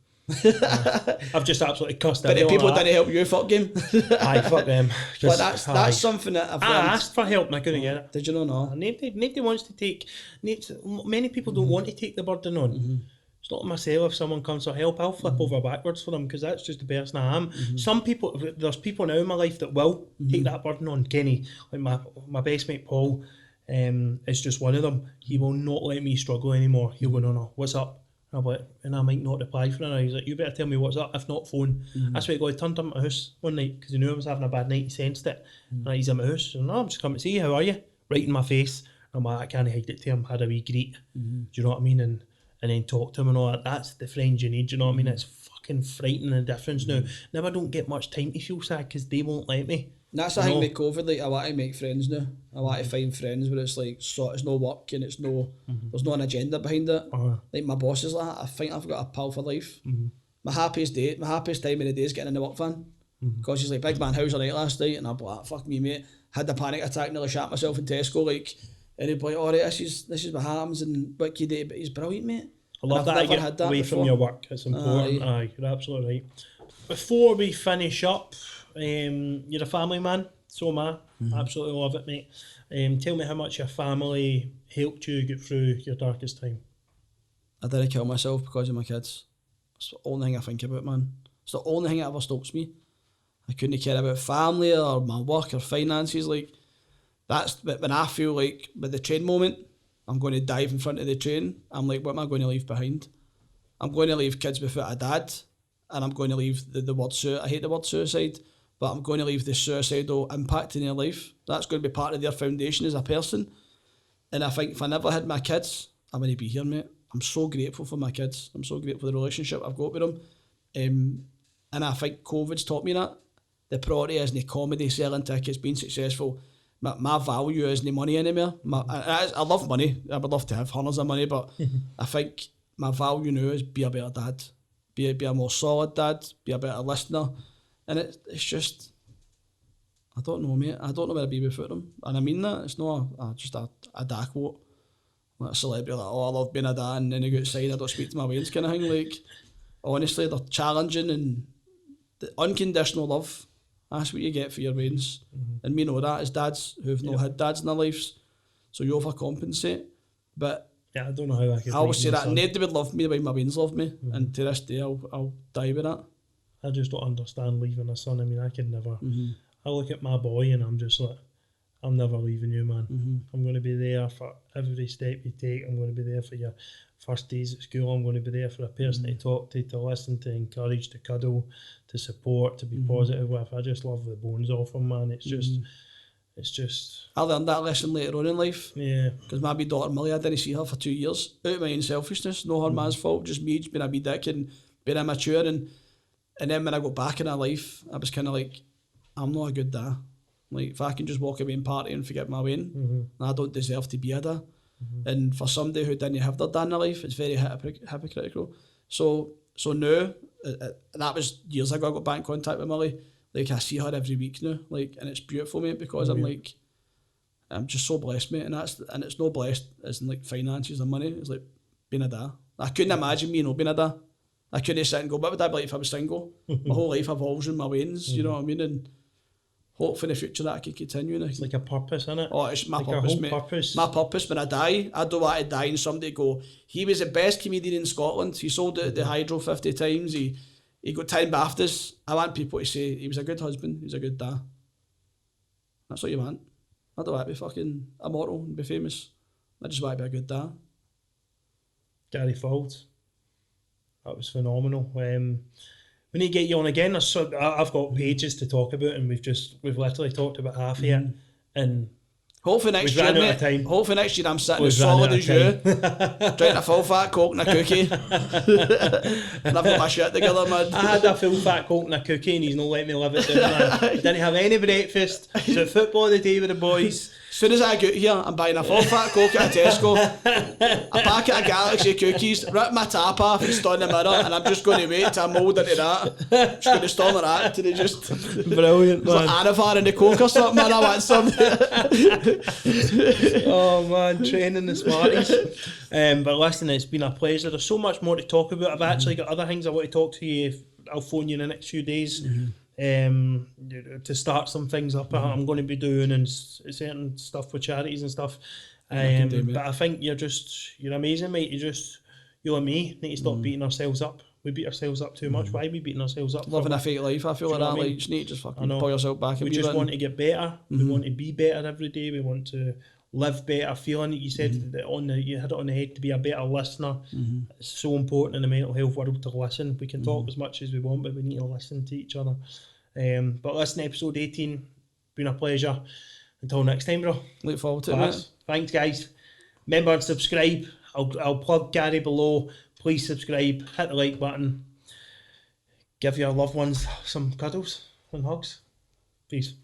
I've just absolutely cussed but out. But the people didn't help you, fuck game. Aye, fuck them. But that's something that I've learned. I asked for help and I couldn't get it. Did you know? No. Nobody wants to take. Many people don't want to take the burden on. It's not myself. If someone comes for help, I'll flip over backwards for them because that's just the person I am. Some people, there's people now in my life that will take that burden on. Kenny, like my best mate Paul, is just one of them. He will not let me struggle anymore. He'll go, no, what's up? And I'm like, and I might not reply for an hour. He's like, you better tell me what's up, if not phone. That's why he turned up at my house one night because he knew I was having a bad night. He sensed it. And he's in my house. And no, I'm just coming to see you. How are you? Right in my face. I'm like, I can't hide it to him. Had a wee greet. Do you know what I mean? And then talk to him and all that. That's the friends you need. Do you know what I mean? It's fucking frightening the difference now. Now I don't get much time to feel sad because they won't let me. That's the thing with COVID, like I want to make friends now. I want to find friends where it's like, so it's no work and it's no, there's no an agenda behind it. Like my boss is like that. I think I've got a pal for life. My happiest time of the day is getting in the work van. Because he's like, big man, how's the night last night? And I'm like, fuck me, mate. Had the panic attack, nearly shot myself in Tesco, like, and he'd be like, alright, this is what happens and what you do, but he's brilliant, mate. I love that. You get away from your work. It's important. Aye, you're absolutely right. Before we finish up, you're a family man, so am I. Absolutely love it, mate. Tell me how much your family helped you get through your darkest time. I didn't kill myself because of my kids. It's the only thing I think about, man. It's the only thing that ever stops me. I couldn't care about family or my work or finances. Like, that's when I feel like with the train moment, I'm going to dive in front of the train. I'm like, what am I going to leave behind? I'm going to leave kids without a dad, and I'm going to leave the word I hate the word suicide, but I'm going to leave the suicidal impact in their life. That's going to be part of their foundation as a person. And I think if I never had my kids, I wouldn't be here, mate. I'm so grateful for my kids. I'm so grateful for the relationship I've got with them. And I think COVID's taught me that. The priority isn't the comedy, selling tickets, being successful. My value isn't the money anymore. I love money. I would love to have hundreds of money, but I think my value now is be a better dad. Be a more solid dad. Be a better listener. And it's just... I don't know, mate. I don't know where I'd be without them. And I mean that. It's not just a dad quote. Like a celebrity, like, oh, I love being a dad, and then I go outside, I don't speak to my wains kind of thing. Like, honestly, they're challenging, and the unconditional love, that's what you get for your wains. And we know that as dads who've not had dads in their lives. So you overcompensate. But yeah, I don't know how I could. I always say that nobody would love me the way my wains love me. And to this day, I'll die with that. I just don't understand leaving a son. I mean, I could never. I look at my boy and I'm just like, I'm never leaving you, man. I'm going to be there for every step you take. I'm going to be there for your first days at school. I'm going to be there for a person to talk to listen, to encourage, to cuddle, to support, to be positive with. I just love the bones off him, man. It's just... I learned that lesson later on in life. Yeah. Because my wee daughter Millie, I didn't see her for 2 years. Out of my own selfishness, no her man's fault, just me being a wee dick and being immature. And then when I got back in her life, I was kind of like, I'm not a good dad. Like, if I can just walk away and party and forget my way, I don't deserve to be a dad. And for somebody who didn't have their dad in their life, it's very hypocritical. So now, that was years ago, I got back in contact with Millie. Like, I see her every week now, like, and it's beautiful, mate, because I'm just so blessed, mate. And it's not blessed as in like finances or money. It's like being a dad. I couldn't imagine me not being a dad. I couldn't sit and go, what would I be like if I was single? My whole life I've always in my wains, you know what I mean? And hope for the future that I can continue. It's like a purpose, isn't it? Oh, it's my like purpose, mate. Purpose. My purpose when I die, I don't want to die and somebody go, he was the best comedian in Scotland. He sold it at the Hydro 50 times. He got 10 BAFTAs. I want people to say he was a good husband, he was a good dad. That's what you want. I don't want to be fucking immortal and be famous. I just want to be a good dad. Gary Faulds. That was phenomenal. We need to get you on again. I've got pages to talk about, and we've literally talked about half of it. And hopefully next year, mate. Hopefully next year I'm sitting as solid as you, drinking a full fat coke and a cookie, and I've got my shit together, man. I had a full fat coke and a cookie, and he's not letting me live it down, man. I didn't have any breakfast. So football the day with the boys. As soon as I get here, I'm buying a full fat coke at a Tesco, a packet of Galaxy cookies, rip my tap off and stand in the mirror, and I'm just going to wait till I mould into that. Just going to storm at that till they just... Brilliant, man. Like Anavar in the coke or something, man. I want some. Oh, man, training the Smarties. But listen, it's been a pleasure. There's so much more to talk about. I've actually got other things I want to talk to you. I'll phone you in the next few days. To start some things up I'm going to be doing, and certain stuff with charities and stuff. But I think you're amazing, mate. You and me need to stop beating ourselves up. We beat ourselves up too much. Why are we beating ourselves up? Living a fake life, I feel like that. Like, you just need to just fucking pull yourself back a bit. We just want to get better. We want to be better every day. We want to live better, feeling it. You said that you had it on the head, to be a better listener. It's so important in the mental health world to listen. We can talk as much as we want, but we need to listen to each other. But listen, episode 18, been a pleasure. Until next time, bro. Look forward to it. Thanks, guys. Remember to subscribe. I'll plug Gary below. Please subscribe. Hit the like button. Give your loved ones some cuddles and hugs. Peace.